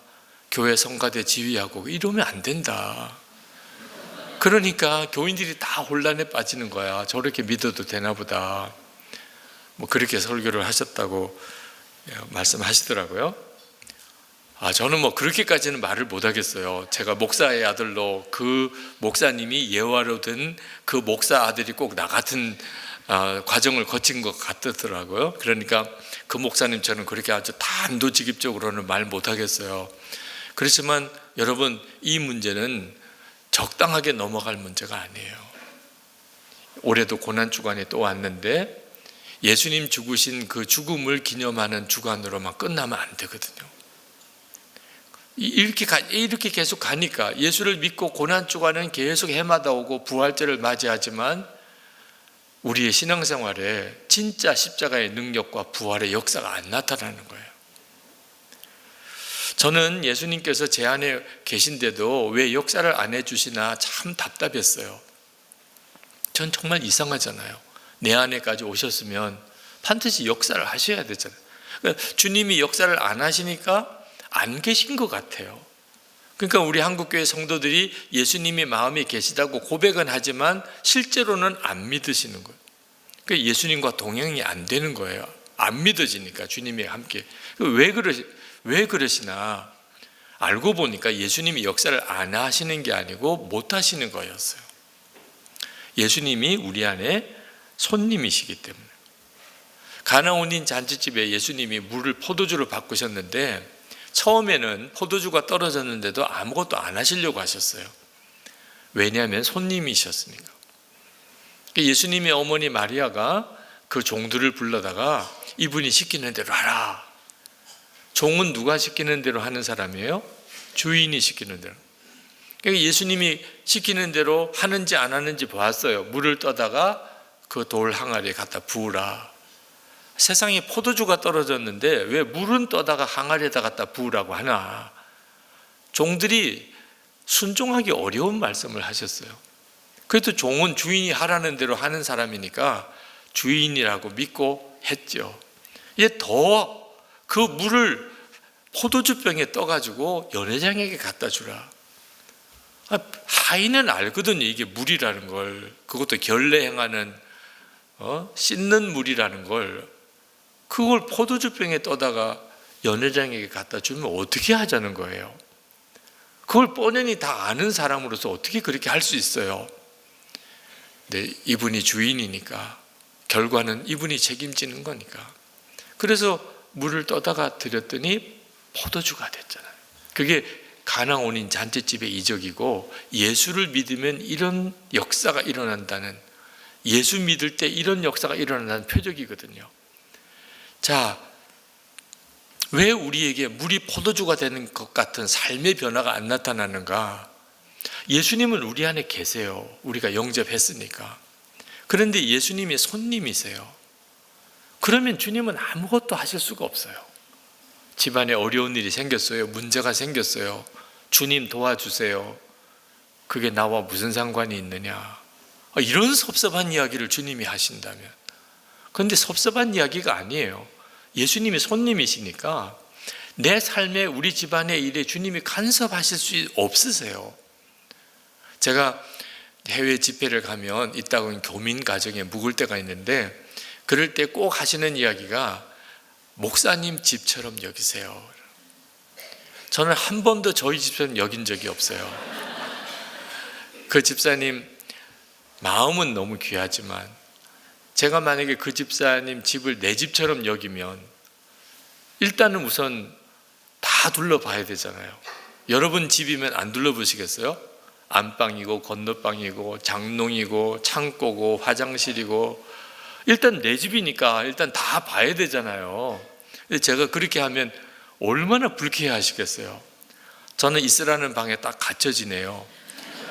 교회 성가대 지휘하고 이러면 안 된다. 그러니까 교인들이 다 혼란에 빠지는 거야. 저렇게 믿어도 되나 보다. 그렇게 설교를 하셨다고 말씀하시더라고요. 저는 그렇게까지는 말을 못 하겠어요. 제가 목사의 아들로 그 목사님이 예화로 든 그 목사 아들이 꼭 나 같은 과정을 거친 것 같더라고요. 그러니까 그 목사님처럼 그렇게 아주 단도직입적으로는 말 못 하겠어요. 그렇지만 여러분, 이 문제는 적당하게 넘어갈 문제가 아니에요. 올해도 고난주간이 또 왔는데 예수님 죽으신 그 죽음을 기념하는 주간으로만 끝나면 안 되거든요. 이렇게 계속 가니까 예수를 믿고 고난주간은 계속 해마다 오고 부활절을 맞이하지만 우리의 신앙생활에 진짜 십자가의 능력과 부활의 역사가 안 나타나는 거예요. 저는 예수님께서 제 안에 계신데도 왜 역사를 안 해주시나 참 답답했어요. 전 정말 이상하잖아요. 내 안에까지 오셨으면 반드시 역사를 하셔야 되잖아요. 그러니까 주님이 역사를 안 하시니까 안 계신 것 같아요. 그러니까 우리 한국교회 성도들이 예수님이 마음에 계시다고 고백은 하지만 실제로는 안 믿으시는 거예요. 그러니까 예수님과 동행이 안 되는 거예요. 안 믿어지니까 주님이 함께. 왜 그러시나 알고 보니까 예수님이 역사를 안 하시는 게 아니고 못 하시는 거였어요. 예수님이 우리 안에 손님이시기 때문에. 가나온인 잔치집에 예수님이 물을 포도주로 바꾸셨는데 처음에는 포도주가 떨어졌는데도 아무것도 안 하시려고 하셨어요. 왜냐하면 손님이셨으니까. 예수님의 어머니 마리아가 그 종들을 불러다가 이분이 시키는 대로 하라. 종은 누가 시키는 대로 하는 사람이에요? 주인이 시키는 대로. 그러니까 예수님이 시키는 대로 하는지 안 하는지 보았어요. 물을 떠다가 그 돌 항아리에 갖다 부으라. 세상에 포도주가 떨어졌는데 왜 물은 떠다가 항아리에다 갖다 부으라고 하나. 종들이 순종하기 어려운 말씀을 하셨어요. 그래도 종은 주인이 하라는 대로 하는 사람이니까 주인이라고 믿고 했죠. 이제 더 그 물을 포도주병에 떠가지고 연회장에게 갖다 주라. 하인은 알거든요. 이게 물이라는 걸. 그것도 결례 행하는 씻는 물이라는 걸. 그걸 포도주병에 떠다가 연회장에게 갖다 주면 어떻게 하자는 거예요? 그걸 뻔히 다 아는 사람으로서 어떻게 그렇게 할 수 있어요? 네, 이분이 주인이니까 결과는 이분이 책임지는 거니까. 그래서 물을 떠다가 드렸더니 포도주가 됐잖아요. 그게 가나온인 잔치집의 이적이고 예수를 믿으면 이런 역사가 일어난다는, 예수 믿을 때 이런 역사가 일어난다는 표적이거든요. 자, 왜 우리에게 물이 포도주가 되는 것 같은 삶의 변화가 안 나타나는가? 예수님은 우리 안에 계세요. 우리가 영접했으니까. 그런데 예수님이 손님이세요. 그러면 주님은 아무것도 하실 수가 없어요. 집안에 어려운 일이 생겼어요. 문제가 생겼어요. 주님 도와주세요. 그게 나와 무슨 상관이 있느냐. 이런 섭섭한 이야기를 주님이 하신다면. 그런데 섭섭한 이야기가 아니에요. 예수님이 손님이시니까 내 삶에 우리 집안의 일에 주님이 간섭하실 수 없으세요. 제가 해외 집회를 가면 이따가 교민 가정에 묵을 때가 있는데 그럴 때 꼭 하시는 이야기가 목사님 집처럼 여기세요. 저는 한 번도 저희 집처럼 여긴 적이 없어요. 그 집사님 마음은 너무 귀하지만 제가 만약에 그 집사님 집을 내 집처럼 여기면 일단은 우선 다 둘러봐야 되잖아요. 여러분 집이면 안 둘러보시겠어요? 안방이고 건너방이고 장롱이고 창고고 화장실이고 일단 내 집이니까 일단 다 봐야 되잖아요. 제가 그렇게 하면 얼마나 불쾌해 하시겠어요. 저는 있으라는 방에 딱 갇혀 지내요.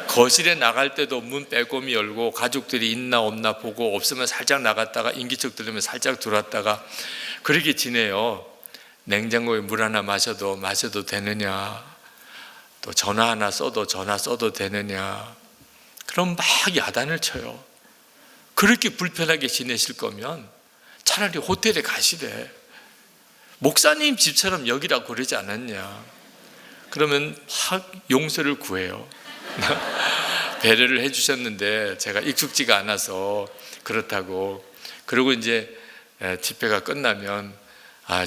거실에 나갈 때도 문 빼꼼히 열고 가족들이 있나 없나 보고 없으면 살짝 나갔다가 인기척 들으면 살짝 들어왔다가 그렇게 지내요. 냉장고에 물 하나 마셔도 되느냐, 또 전화 하나 써도 되느냐. 그럼 막 야단을 쳐요. 그렇게 불편하게 지내실 거면 차라리 호텔에 가시래. 목사님 집처럼 여기라고 그러지 않았냐. 그러면 막 용서를 구해요. 배려를 해주셨는데 제가 익숙지가 않아서 그렇다고. 그리고 이제 집회가 끝나면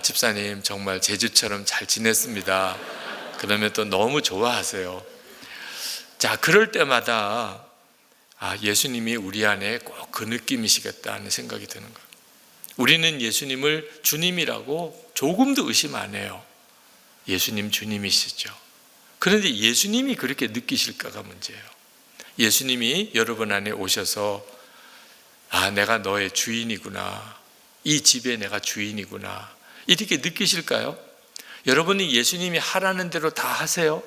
집사님 정말 제 집처럼 잘 지냈습니다. 그러면 또 너무 좋아하세요. 자, 그럴 때마다 예수님이 우리 안에 꼭 그 느낌이시겠다는 생각이 드는 거예요. 우리는 예수님을 주님이라고 조금도 의심 안 해요. 예수님 주님이시죠. 그런데 예수님이 그렇게 느끼실까가 문제예요. 예수님이 여러분 안에 오셔서 내가 너의 주인이구나. 이 집에 내가 주인이구나. 이렇게 느끼실까요? 여러분이 예수님이 하라는 대로 다 하세요?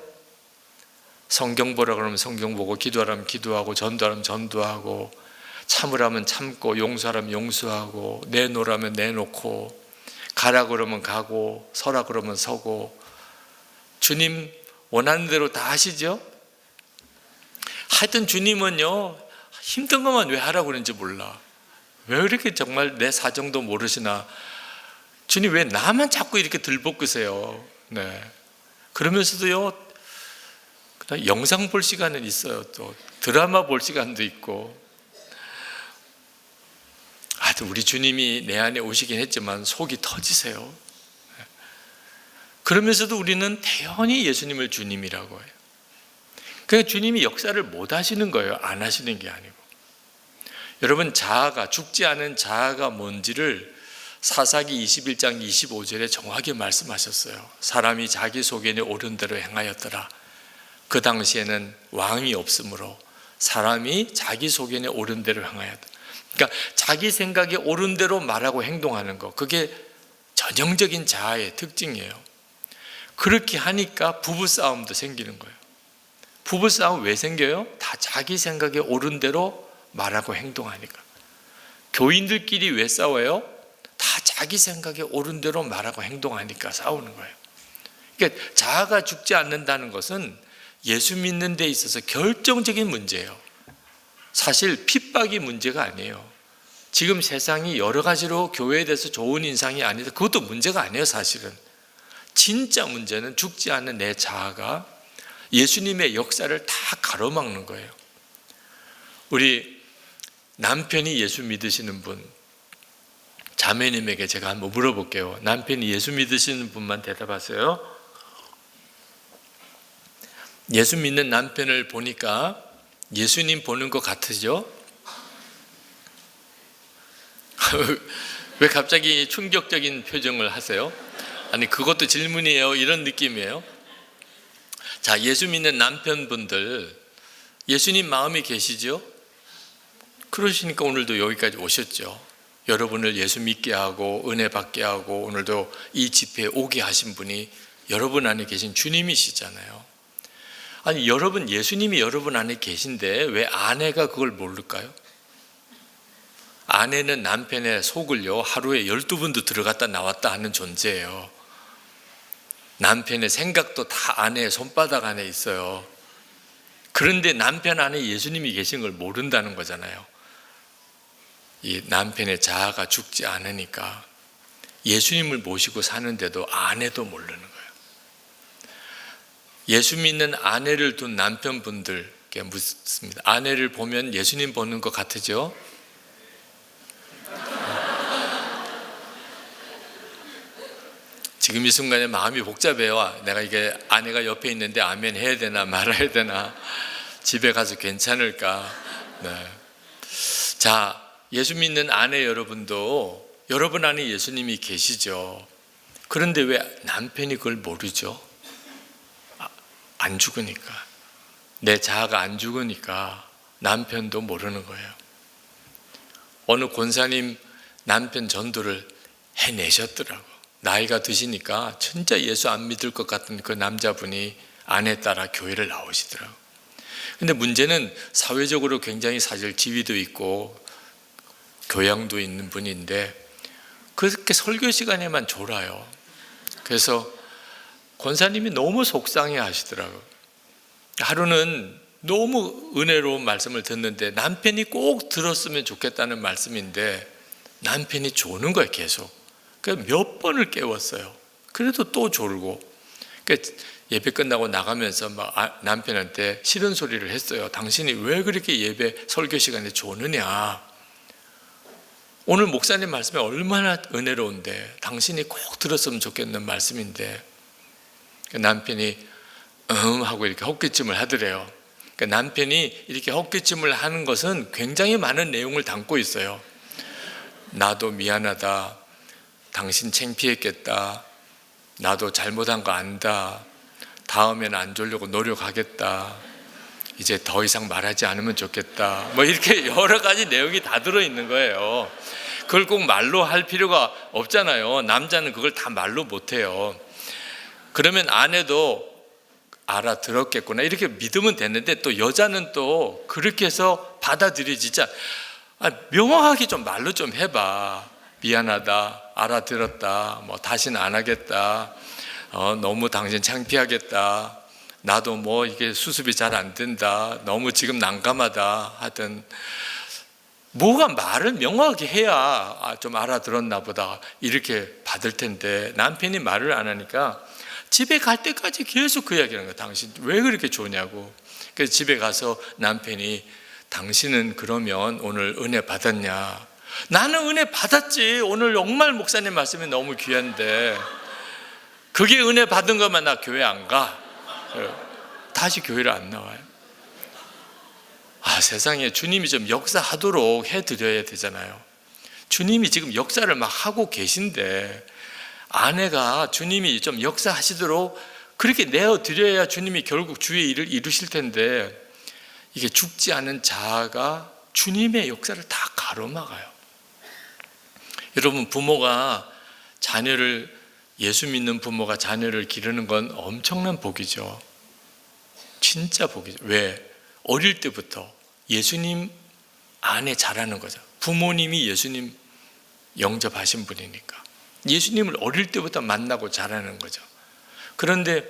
성경 보라 그러면 성경 보고, 기도하라면 기도하고, 전도하라면 전도하고, 참으라면 참고, 용서하라면 용서하고, 내놓으라면 내놓고, 가라 그러면 가고, 서라 그러면 서고, 주님 원하는 대로 다 하시죠? 하여튼 주님은요, 힘든 것만 왜 하라고 그러는지 몰라. 왜 이렇게 정말 내 사정도 모르시나. 주님 왜 나만 자꾸 이렇게 들볶으세요? 네. 그러면서도요, 그냥 영상 볼 시간은 있어요. 또 드라마 볼 시간도 있고. 하여튼 우리 주님이 내 안에 오시긴 했지만 속이 터지세요. 그러면서도 우리는 태연히 예수님을 주님이라고 해요. 그러니까 주님이 역사를 못 하시는 거예요. 안 하시는 게 아니고. 여러분, 자아가, 죽지 않은 자아가 뭔지를 사사기 21장 25절에 정확히 말씀하셨어요. 사람이 자기 소견에 옳은 대로 행하였더라. 그 당시에는 왕이 없으므로 사람이 자기 소견에 옳은 대로 행하였다. 그러니까 자기 생각에 옳은 대로 말하고 행동하는 거, 그게 전형적인 자아의 특징이에요. 그렇게 하니까 부부싸움도 생기는 거예요. 부부싸움 왜 생겨요? 다 자기 생각에 옳은 대로 말하고 행동하니까. 교인들끼리 왜 싸워요? 다 자기 생각에 옳은 대로 말하고 행동하니까 싸우는 거예요. 그러니까 자아가 죽지 않는다는 것은 예수 믿는 데 있어서 결정적인 문제예요. 사실 핍박이 문제가 아니에요. 지금 세상이 여러 가지로 교회에 대해서 좋은 인상이 아닌데 그것도 문제가 아니에요. 사실은 진짜 문제는 죽지 않는 내 자아가 예수님의 역사를 다 가로막는 거예요. 우리 남편이 예수 믿으시는 분, 자매님에게 제가 한번 물어볼게요. 남편이 예수 믿으시는 분만 대답하세요. 예수 믿는 남편을 보니까 예수님 보는 것 같으죠? 왜 갑자기 충격적인 표정을 하세요? 아니, 그것도 질문이에요. 이런 느낌이에요. 자, 예수 믿는 남편분들, 예수님 마음이 계시죠? 그러시니까 오늘도 여기까지 오셨죠. 여러분을 예수 믿게 하고 은혜 받게 하고 오늘도 이 집회에 오게 하신 분이 여러분 안에 계신 주님이시잖아요. 아니, 여러분, 예수님이 여러분 안에 계신데 왜 아내가 그걸 모를까요? 아내는 남편의 속을요, 하루에 12번도 들어갔다 나왔다 하는 존재예요. 남편의 생각도 다 아내의 손바닥 안에 있어요. 그런데 남편 안에 예수님이 계신 걸 모른다는 거잖아요. 이 남편의 자아가 죽지 않으니까 예수님을 모시고 사는데도 아내도 모르는 거예요. 예수 믿는 아내를 둔 남편분들께 묻습니다. 아내를 보면 예수님 보는 것 같으죠? 지금 이 순간에 마음이 복잡해요. 내가 이게 아내가 옆에 있는데 아멘 해야 되나 말아야 되나, 집에 가서 괜찮을까. 네. 자, 예수 믿는 아내 여러분도 여러분 안에 예수님이 계시죠. 그런데 왜 남편이 그걸 모르죠? 안 죽으니까. 내 자아가 안 죽으니까 남편도 모르는 거예요. 어느 권사님 남편 전도를 해내셨더라고. 나이가 드시니까 진짜 예수 안 믿을 것 같은 그 남자분이 아내 따라 교회를 나오시더라고. 근데 문제는 사회적으로 굉장히 사실 지위도 있고 교양도 있는 분인데 그렇게 설교 시간에만 졸아요. 그래서 권사님이 너무 속상해 하시더라고요. 하루는 너무 은혜로운 말씀을 듣는데 남편이 꼭 들었으면 좋겠다는 말씀인데 남편이 조는 거예요, 계속. 그래서 몇 번을 깨웠어요. 그래도 또 졸고. 그러니까 예배 끝나고 나가면서 막 남편한테 싫은 소리를 했어요. 당신이 왜 그렇게 예배 설교 시간에 조느냐. 오늘 목사님 말씀이 얼마나 은혜로운데 당신이 꼭 들었으면 좋겠는 말씀인데. 남편이 하고 이렇게 헛기침을 하더래요. 남편이 이렇게 헛기침을 하는 것은 굉장히 많은 내용을 담고 있어요. 나도 미안하다. 당신 창피했겠다. 나도 잘못한 거 안다. 다음엔 안 졸려고 노력하겠다. 이제 더 이상 말하지 않으면 좋겠다. 뭐 이렇게 여러 가지 내용이 다 들어있는 거예요. 그걸 꼭 말로 할 필요가 없잖아요. 남자는 그걸 다 말로 못해요. 그러면 아내도 알아들었겠구나 이렇게 믿으면 되는데, 또 여자는 또 그렇게 해서 받아들여지지 명확하게 좀 말로 좀 해봐. 미안하다, 알아들었다, 뭐 다시는 안 하겠다, 너무 당신 창피하겠다, 나도 뭐 이게 수습이 잘 안 된다, 너무 지금 난감하다 하든, 뭐가 말을 명확하게 해야 좀 알아들었나 보다 이렇게 받을 텐데, 남편이 말을 안 하니까 집에 갈 때까지 계속 그 이야기하는 거야. 당신 왜 그렇게 좋냐고. 그래서 집에 가서 남편이, 당신은 그러면 오늘 은혜 받았냐? 나는 은혜 받았지. 오늘 정말 목사님 말씀이 너무 귀한데 그게 은혜 받은 거면 나 교회 안 가. 다시 교회를 안 나와요. 세상에 주님이 좀 역사하도록 해드려야 되잖아요. 주님이 지금 역사를 막 하고 계신데, 아내가 주님이 좀 역사하시도록 그렇게 내어드려야 주님이 결국 주의 일을 이루실 텐데, 이게 죽지 않은 자아가 주님의 역사를 다 가로막아요. 여러분, 예수 믿는 부모가 자녀를 기르는 건 엄청난 복이죠. 진짜 복이죠. 왜? 어릴 때부터 예수님 안에 자라는 거죠. 부모님이 예수님 영접하신 분이니까 예수님을 어릴 때부터 만나고 자라는 거죠. 그런데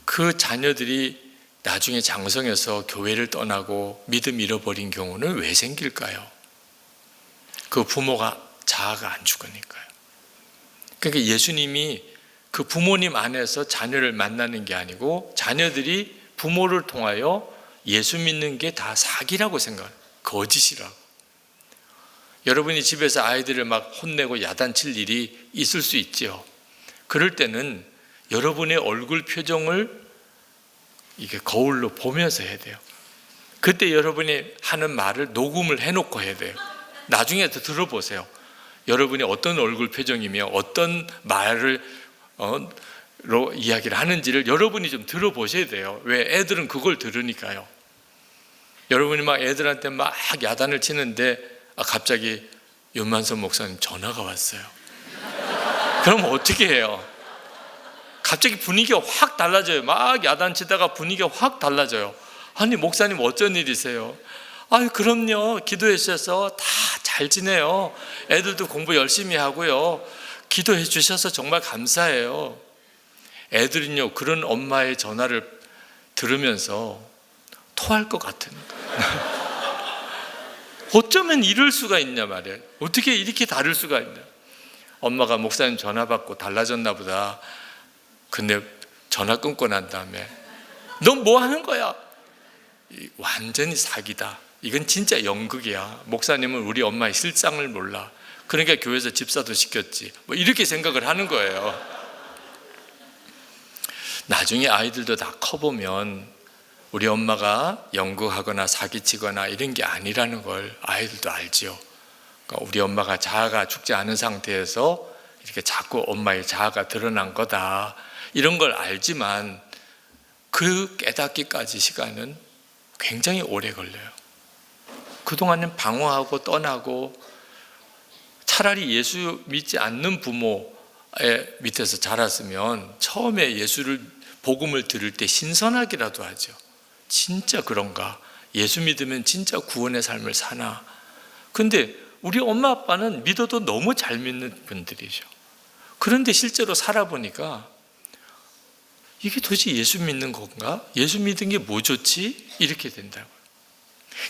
그 자녀들이 나중에 장성해서 교회를 떠나고 믿음 잃어버린 경우는 왜 생길까요? 그 부모가 자아가 안 죽으니까요. 그러니까 예수님이 그 부모님 안에서 자녀를 만나는 게 아니고, 자녀들이 부모를 통하여 예수 믿는 게 다 사기라고 생각해요. 거짓이라고. 여러분이 집에서 아이들을 막 혼내고 야단칠 일이 있을 수 있죠. 그럴 때는 여러분의 얼굴 표정을 이게 거울로 보면서 해야 돼요. 그때 여러분이 하는 말을 녹음을 해놓고 해야 돼요. 나중에 더 들어보세요. 여러분이 어떤 얼굴 표정이며 어떤 말을 로 이야기를 하는지를 여러분이 좀 들어보셔야 돼요. 왜? 애들은 그걸 들으니까요. 여러분이 막 애들한테 막 야단을 치는데 갑자기 윤만선 목사님 전화가 왔어요. 그럼 어떻게 해요? 갑자기 분위기가 확 달라져요. 막 야단치다가 분위기가 확 달라져요. 아니, 목사님 어쩐 일이세요? 그럼요, 기도해 주셔서 다 잘 지내요. 애들도 공부 열심히 하고요. 기도해 주셔서 정말 감사해요. 애들은요, 그런 엄마의 전화를 들으면서 토할 것 같은 어쩌면 이럴 수가 있냐 말이에요. 어떻게 이렇게 다를 수가 있냐. 엄마가 목사님 전화 받고 달라졌나 보다. 근데 전화 끊고 난 다음에 넌 뭐 하는 거야? 완전히 사기다. 이건 진짜 연극이야. 목사님은 우리 엄마의 실상을 몰라. 그러니까 교회에서 집사도 시켰지. 뭐 이렇게 생각을 하는 거예요. 나중에 아이들도 다 커보면 우리 엄마가 연극하거나 사기치거나 이런 게 아니라는 걸 아이들도 알지요. 그러니까 우리 엄마가 자아가 죽지 않은 상태에서 이렇게 자꾸 엄마의 자아가 드러난 거다, 이런 걸 알지만 그 깨닫기까지 시간은 굉장히 오래 걸려요. 그동안은 방황하고 떠나고, 차라리 예수 믿지 않는 부모의 밑에서 자랐으면 처음에 예수를 복음을 들을 때 신선하기라도 하죠. 진짜 그런가? 예수 믿으면 진짜 구원의 삶을 사나? 근데 우리 엄마 아빠는 믿어도 너무 잘 믿는 분들이죠. 그런데 실제로 살아보니까 이게 도대체 예수 믿는 건가? 예수 믿은 게 뭐 좋지? 이렇게 된다고요.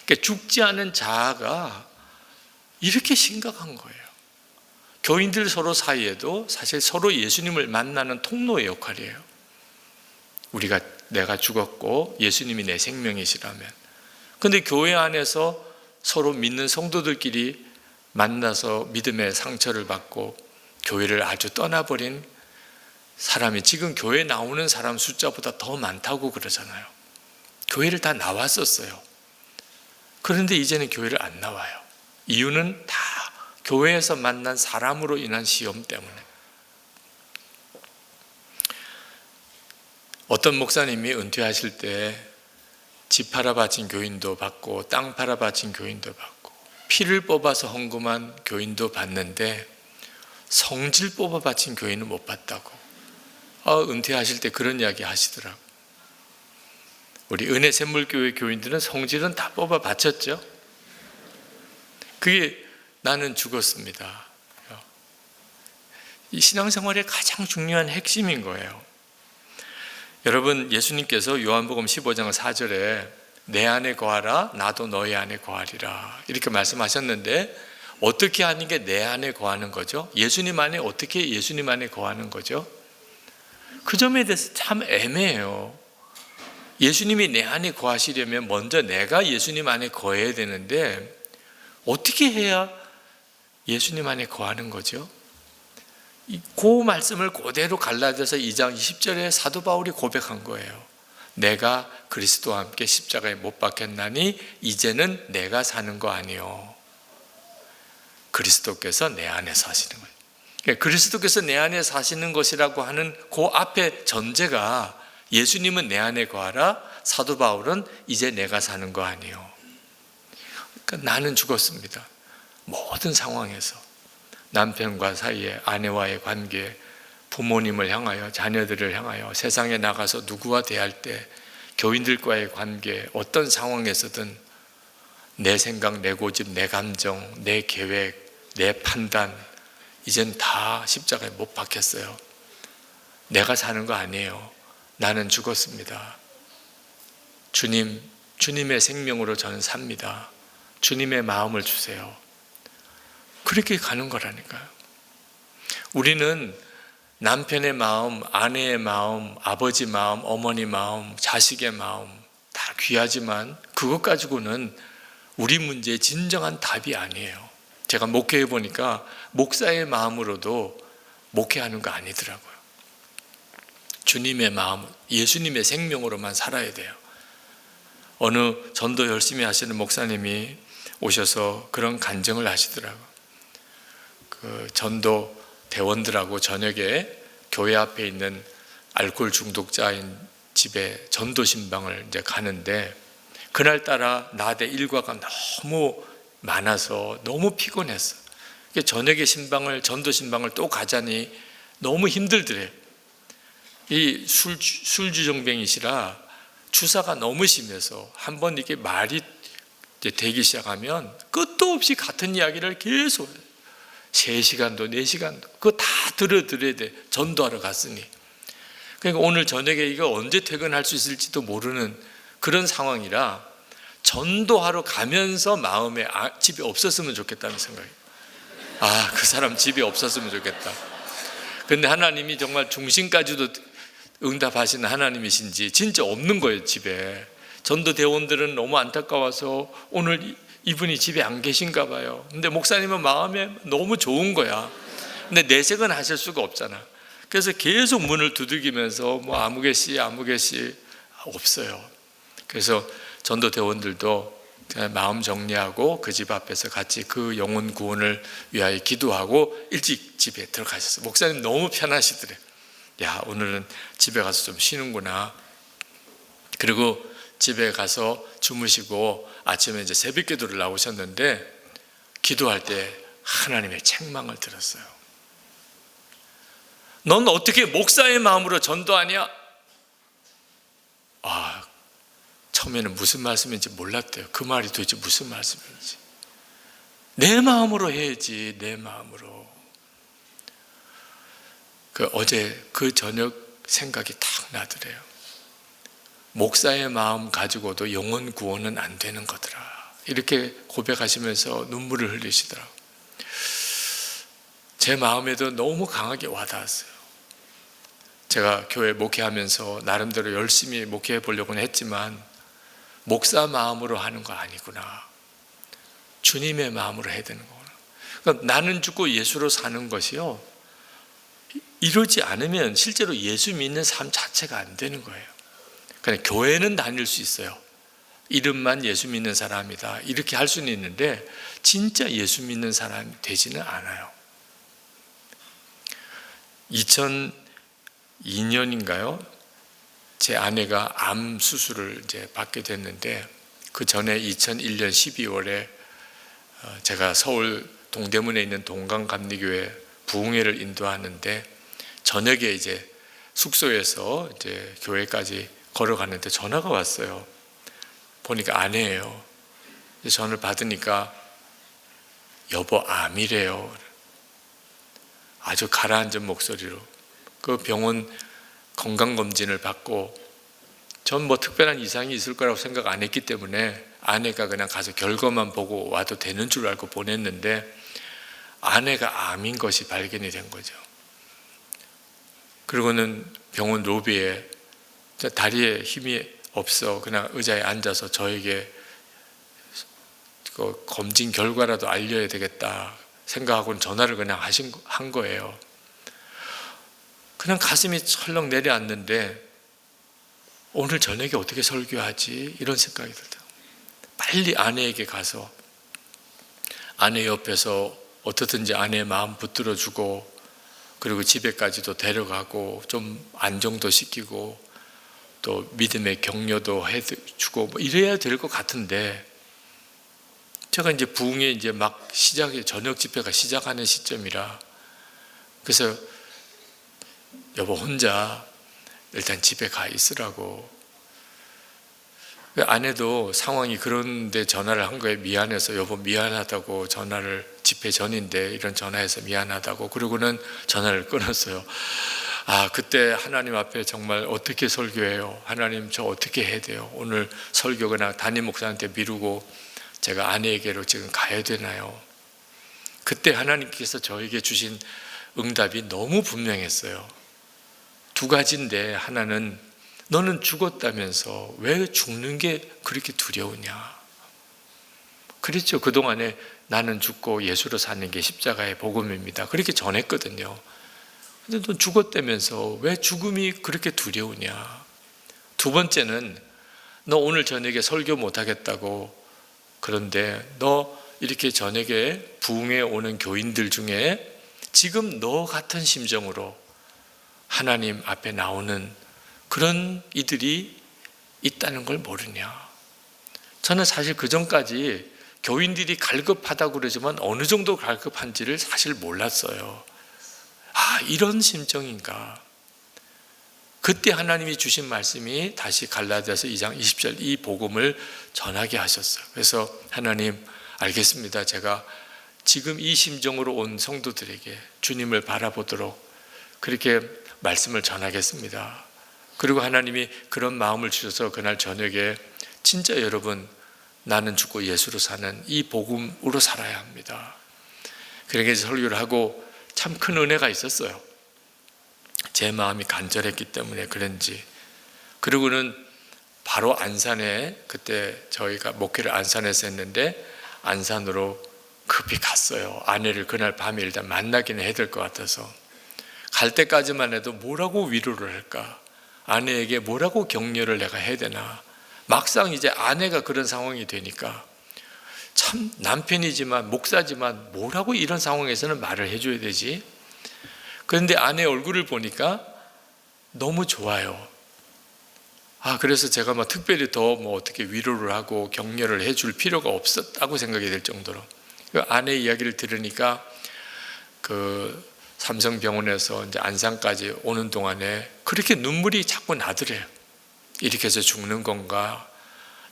그러니까 죽지 않은 자아가 이렇게 심각한 거예요. 교인들 서로 사이에도 사실 서로 예수님을 만나는 통로의 역할이에요. 내가 죽었고 예수님이 내 생명이시라면. 근데 교회 안에서 서로 믿는 성도들끼리 만나서 믿음의 상처를 받고 교회를 아주 떠나버린 사람이 지금 교회에 나오는 사람 숫자보다 더 많다고 그러잖아요. 교회를 다 나왔었어요. 그런데 이제는 교회를 안 나와요. 이유는 다 교회에서 만난 사람으로 인한 시험 때문에. 어떤 목사님이 은퇴하실 때 집 팔아 바친 교인도 받고 땅 팔아 바친 교인도 받고 피를 뽑아서 헌금한 교인도 봤는데 성질 뽑아 바친 교인은 못 봤다고. 은퇴하실 때 그런 이야기 하시더라고. 우리 은혜 샘물교회 교인들은 성질은 다 뽑아 바쳤죠. 그게 나는 죽었습니다. 이 신앙생활의 가장 중요한 핵심인 거예요. 여러분, 예수님께서 요한복음 15장 4절에 내 안에 거하라 나도 너희 안에 거하리라 이렇게 말씀하셨는데, 어떻게 하는 게 내 안에 거하는 거죠? 예수님 안에 어떻게 예수님 안에 거하는 거죠? 그 점에 대해서 참 애매해요. 예수님이 내 안에 거하시려면 먼저 내가 예수님 안에 거해야 되는데 어떻게 해야 예수님 안에 거하는 거죠? 그 말씀을 그대로 갈라디아서 2장 20절에 사도 바울이 고백한 거예요. 내가 그리스도와 함께 십자가에 못 박혔나니 이제는 내가 사는 거 아니요 그리스도께서 내 안에 사시는 거예요. 그러니까 그리스도께서 내 안에 사시는 것이라고 하는 그 앞에 전제가 예수님은 내 안에 거하라, 사도 바울은 이제 내가 사는 거 아니요. 그러니까 나는 죽었습니다. 모든 상황에서 남편과 사이에, 아내와의 관계, 부모님을 향하여, 자녀들을 향하여, 세상에 나가서 누구와 대할 때, 교인들과의 관계, 어떤 상황에서든 내 생각, 내 고집, 내 감정, 내 계획, 내 판단, 이젠 다 십자가에 못 박혔어요. 내가 사는 거 아니에요. 나는 죽었습니다. 주님의 생명으로 저는 삽니다. 주님의 마음을 주세요. 그렇게 가는 거라니까요. 우리는 남편의 마음, 아내의 마음, 아버지 마음, 어머니 마음, 자식의 마음 다 귀하지만 그것 가지고는 우리 문제의 진정한 답이 아니에요. 제가 목회해 보니까 목사의 마음으로도 목회하는 거 아니더라고요. 주님의 마음, 예수님의 생명으로만 살아야 돼요. 어느 전도 열심히 하시는 목사님이 오셔서 그런 간증을 하시더라고요. 그 전도 대원들하고 저녁에 교회 앞에 있는 알코올 중독자인 집에 전도 신방을 이제 가는데, 그날따라 낮에 일과가 너무 많아서 너무 피곤했어. 저녁에 전도 신방을 또 가자니 너무 힘들더래요. 이 술주정뱅이시라 주사가 너무 심해서 한번 이렇게 말이 되기 시작하면 끝도 없이 같은 이야기를 계속 해요. 3시간도 4시간도 그거 다 들어야 돼. 전도하러 갔으니. 그러니까 오늘 저녁에 이거 언제 퇴근할 수 있을지도 모르는 그런 상황이라 전도하러 가면서 마음에 집이 없었으면 좋겠다는 생각이에요. 그 사람 집이 없었으면 좋겠다. 근데 하나님이 정말 중심까지도 응답하시는 하나님이신지 진짜 없는 거예요. 집에 전도대원들은 너무 안타까워서 오늘 이분이 집에 안 계신가 봐요. 근데 목사님은 마음에 너무 좋은 거야. 근데 내색은 하실 수가 없잖아. 그래서 계속 문을 두들기면서 아무 개시 없어요. 그래서 전도대원들도 마음 정리하고 그 집 앞에서 같이 그 영혼 구원을 위하여 기도하고 일찍 집에 들어가셨어요. 목사님 너무 편하시더래. 야, 오늘은 집에 가서 좀 쉬는구나. 그리고 집에 가서 주무시고 아침에 이제 새벽 기도를 나오셨는데, 기도할 때 하나님의 책망을 들었어요. 넌 어떻게 목사의 마음으로 전도하냐? 처음에는 무슨 말씀인지 몰랐대요. 그 말이 도대체 무슨 말씀인지. 내 마음으로 해야지, 내 마음으로. 어제 그 저녁 생각이 탁 나더래요. 목사의 마음 가지고도 영혼 구원은 안 되는 거더라. 이렇게 고백하시면서 눈물을 흘리시더라고요. 제 마음에도 너무 강하게 와닿았어요. 제가 교회 목회하면서 나름대로 열심히 목회해 보려고는 했지만 목사 마음으로 하는 거 아니구나. 주님의 마음으로 해야 되는 거구나. 그러니까 나는 죽고 예수로 사는 것이요, 이러지 않으면 실제로 예수 믿는 삶 자체가 안 되는 거예요. 그냥 교회는 다닐 수 있어요. 이름만 예수 믿는 사람이다 이렇게 할 수는 있는데 진짜 예수 믿는 사람이 되지는 않아요. 2002년인가요? 제 아내가 암 수술을 이제 받게 됐는데, 그 전에 2001년 12월에 제가 서울 동대문에 있는 동강감리교회 부흥회를 인도하는데 저녁에 이제 숙소에서 이제 교회까지 걸어가는데 전화가 왔어요. 보니까 아내예요. 전화를 받으니까 여보 암이래요. 아주 가라앉은 목소리로. 그 병원 건강검진을 받고 전 뭐 특별한 이상이 있을 거라고 생각 안 했기 때문에 아내가 그냥 가서 결과만 보고 와도 되는 줄 알고 보냈는데 아내가 암인 것이 발견이 된 거죠. 그리고는 병원 로비에 다리에 힘이 없어 그냥 의자에 앉아서 저에게 그 검진 결과라도 알려야 되겠다 생각하고는 전화를 그냥 한 거예요. 그냥 가슴이 철렁 내려앉는데 오늘 저녁에 어떻게 설교하지? 이런 생각이 들더라고요. 빨리 아내에게 가서 아내 옆에서 어떻든지 아내의 마음 붙들어주고 그리고 집에까지도 데려가고 좀 안정도 시키고 또 믿음의 격려도 해주고 뭐 이래야 될 것 같은데 제가 이제 부흥에 이제 막 저녁 집회가 시작하는 시점이라 그래서 여보 혼자 일단 집에 가 있으라고. 아내도 상황이 그런데 전화를 한 거예요. 미안해서 여보 미안하다고 전화를 집회 전인데 이런 전화해서 미안하다고. 그러고는 전화를 끊었어요. 그때 하나님 앞에 정말 어떻게 설교해요? 하나님 저 어떻게 해야 돼요? 오늘 설교 그냥 담임 목사한테 미루고 제가 아내에게로 지금 가야 되나요? 그때 하나님께서 저에게 주신 응답이 너무 분명했어요. 두 가지인데 하나는 너는 죽었다면서 왜 죽는 게 그렇게 두려우냐? 그랬죠. 그동안에 나는 죽고 예수로 사는 게 십자가의 복음입니다. 그렇게 전했거든요. 근데 너 죽었다면서 왜 죽음이 그렇게 두려우냐? 두 번째는 너 오늘 저녁에 설교 못하겠다고 그런데 너 이렇게 저녁에 부흥에 오는 교인들 중에 지금 너 같은 심정으로 하나님 앞에 나오는 그런 이들이 있다는 걸 모르냐. 저는 사실 그 전까지 교인들이 갈급하다고 그러지만 어느 정도 갈급한지를 사실 몰랐어요. 이런 심정인가. 그때 하나님이 주신 말씀이 다시 갈라디아서 2장 20절 이 복음을 전하게 하셨어요. 그래서 하나님 알겠습니다. 제가 지금 이 심정으로 온 성도들에게 주님을 바라보도록 그렇게 말씀을 전하겠습니다. 그리고 하나님이 그런 마음을 주셔서 그날 저녁에 진짜 여러분 나는 죽고 예수로 사는 이 복음으로 살아야 합니다. 그렇게 설교를 하고 참 큰 은혜가 있었어요. 제 마음이 간절했기 때문에 그런지. 그리고는 바로 안산에 그때 저희가 목회를 안산에서 했는데 안산으로 급히 갔어요. 아내를 그날 밤에 일단 만나기는 해야 될 것 같아서 갈 때까지만 해도 뭐라고 위로를 할까? 아내에게 뭐라고 격려를 내가 해야 되나? 막상 이제 아내가 그런 상황이 되니까 참 남편이지만 목사지만 뭐라고 이런 상황에서는 말을 해줘야 되지? 그런데 아내 얼굴을 보니까 너무 좋아요. 그래서 제가 특별히 더 어떻게 위로를 하고 격려를 해줄 필요가 없었다고 생각이 될 정도로 그 아내 이야기를 들으니까 그 삼성병원에서 이제 안산까지 오는 동안에 그렇게 눈물이 자꾸 나더래요. 이렇게 해서 죽는 건가?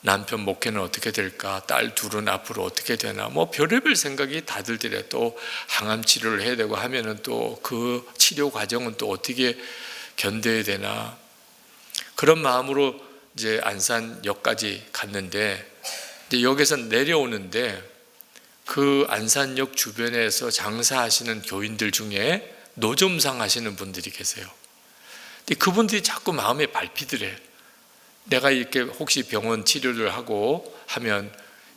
남편 목회는 어떻게 될까? 딸 둘은 앞으로 어떻게 되나? 별의별 생각이 다 들더래. 또 항암 치료를 해야 되고 하면은 또 그 치료 과정은 또 어떻게 견뎌야 되나? 그런 마음으로 이제 안산역까지 갔는데 이제 역에서 내려오는데 그 안산역 주변에서 장사하시는 교인들 중에 노점상 하시는 분들이 계세요. 근데 그분들이 자꾸 마음에 밟히더래. 내가 이렇게 혹시 병원 치료를 하고 하면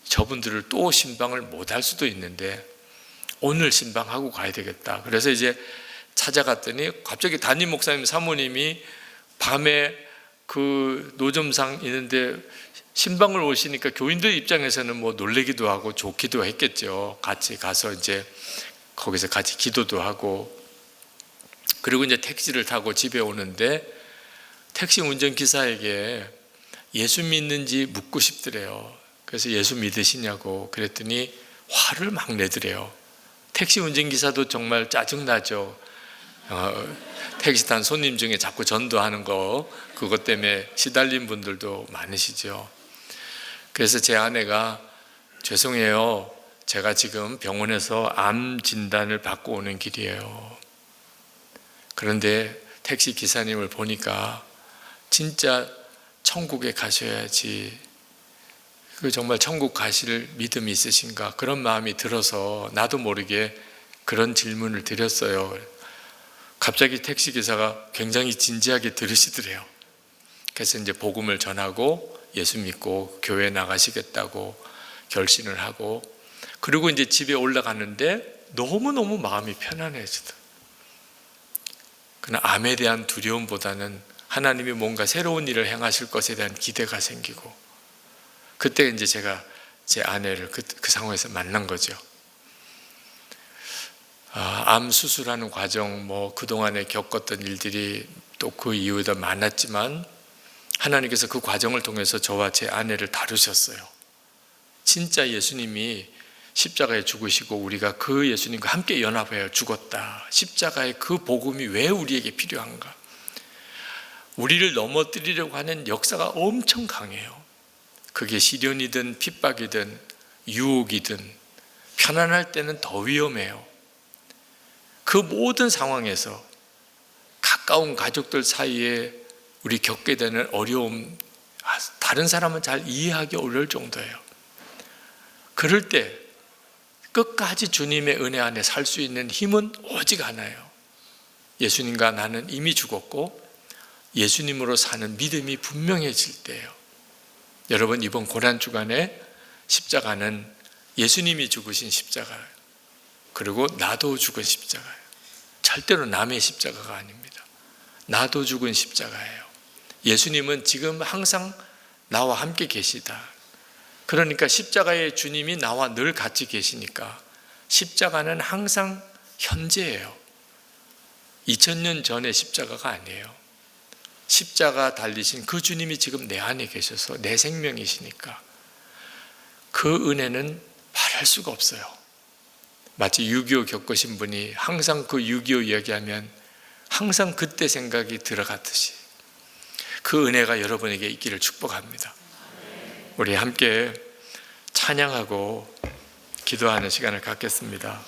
저분들을 또 신방을 못 할 수도 있는데 오늘 신방하고 가야 되겠다. 그래서 이제 찾아갔더니 갑자기 담임 목사님 사모님이 밤에 그 노점상 있는데 신방을 오시니까 교인들 입장에서는 놀래기도 하고 좋기도 했겠죠. 같이 가서 이제 거기서 같이 기도도 하고 그리고 이제 택시를 타고 집에 오는데 택시 운전기사에게 예수 믿는지 묻고 싶더래요. 그래서 예수 믿으시냐고 그랬더니 화를 막 내더래요. 택시 운전기사도 정말 짜증나죠. 택시 탄 손님 중에 자꾸 전도하는 거, 그것 때문에 시달린 분들도 많으시죠. 그래서 제 아내가 죄송해요, 제가 지금 병원에서 암 진단을 받고 오는 길이에요. 그런데 택시 기사님을 보니까 진짜 천국에 가셔야지, 그 정말 천국 가실 믿음이 있으신가, 그런 마음이 들어서 나도 모르게 그런 질문을 드렸어요. 갑자기 택시 기사가 굉장히 진지하게 들으시더래요. 그래서 이제 복음을 전하고 예수 믿고 교회 나가시겠다고 결심을 하고, 그리고 이제 집에 올라갔는데 너무너무 마음이 편안해지더라고요. 그러나 암에 대한 두려움보다는 하나님이 뭔가 새로운 일을 행하실 것에 대한 기대가 생기고, 그때 이제 제가 제 아내를 그 상황에서 만난 거죠. 암 수술하는 과정, 그동안에 겪었던 일들이 또 그 이후에도 많았지만 하나님께서 그 과정을 통해서 저와 제 아내를 다루셨어요. 진짜 예수님이 십자가에 죽으시고 우리가 그 예수님과 함께 연합하여 죽었다, 십자가의 그 복음이 왜 우리에게 필요한가, 우리를 넘어뜨리려고 하는 역사가 엄청 강해요. 그게 시련이든 핍박이든 유혹이든 편안할 때는 더 위험해요. 그 모든 상황에서 가까운 가족들 사이에 우리 겪게 되는 어려움, 다른 사람은 잘 이해하기 어려울 정도예요. 그럴 때 끝까지 주님의 은혜 안에 살 수 있는 힘은 오직 하나예요. 예수님과 나는 이미 죽었고 예수님으로 사는 믿음이 분명해질 때예요. 여러분, 이번 고난주간에 십자가는 예수님이 죽으신 십자가예요. 그리고 나도 죽은 십자가예요. 절대로 남의 십자가가 아닙니다. 나도 죽은 십자가예요. 예수님은 지금 항상 나와 함께 계시다. 그러니까 십자가의 주님이 나와 늘 같이 계시니까 십자가는 항상 현재예요. 2000년 전의 십자가가 아니에요. 십자가 달리신 그 주님이 지금 내 안에 계셔서 내 생명이시니까 그 은혜는 말할 수가 없어요. 마치 6.25 겪으신 분이 항상 그 6.25 이야기하면 항상 그때 생각이 들어갔듯이 그 은혜가 여러분에게 있기를 축복합니다. 우리 함께 찬양하고 기도하는 시간을 갖겠습니다.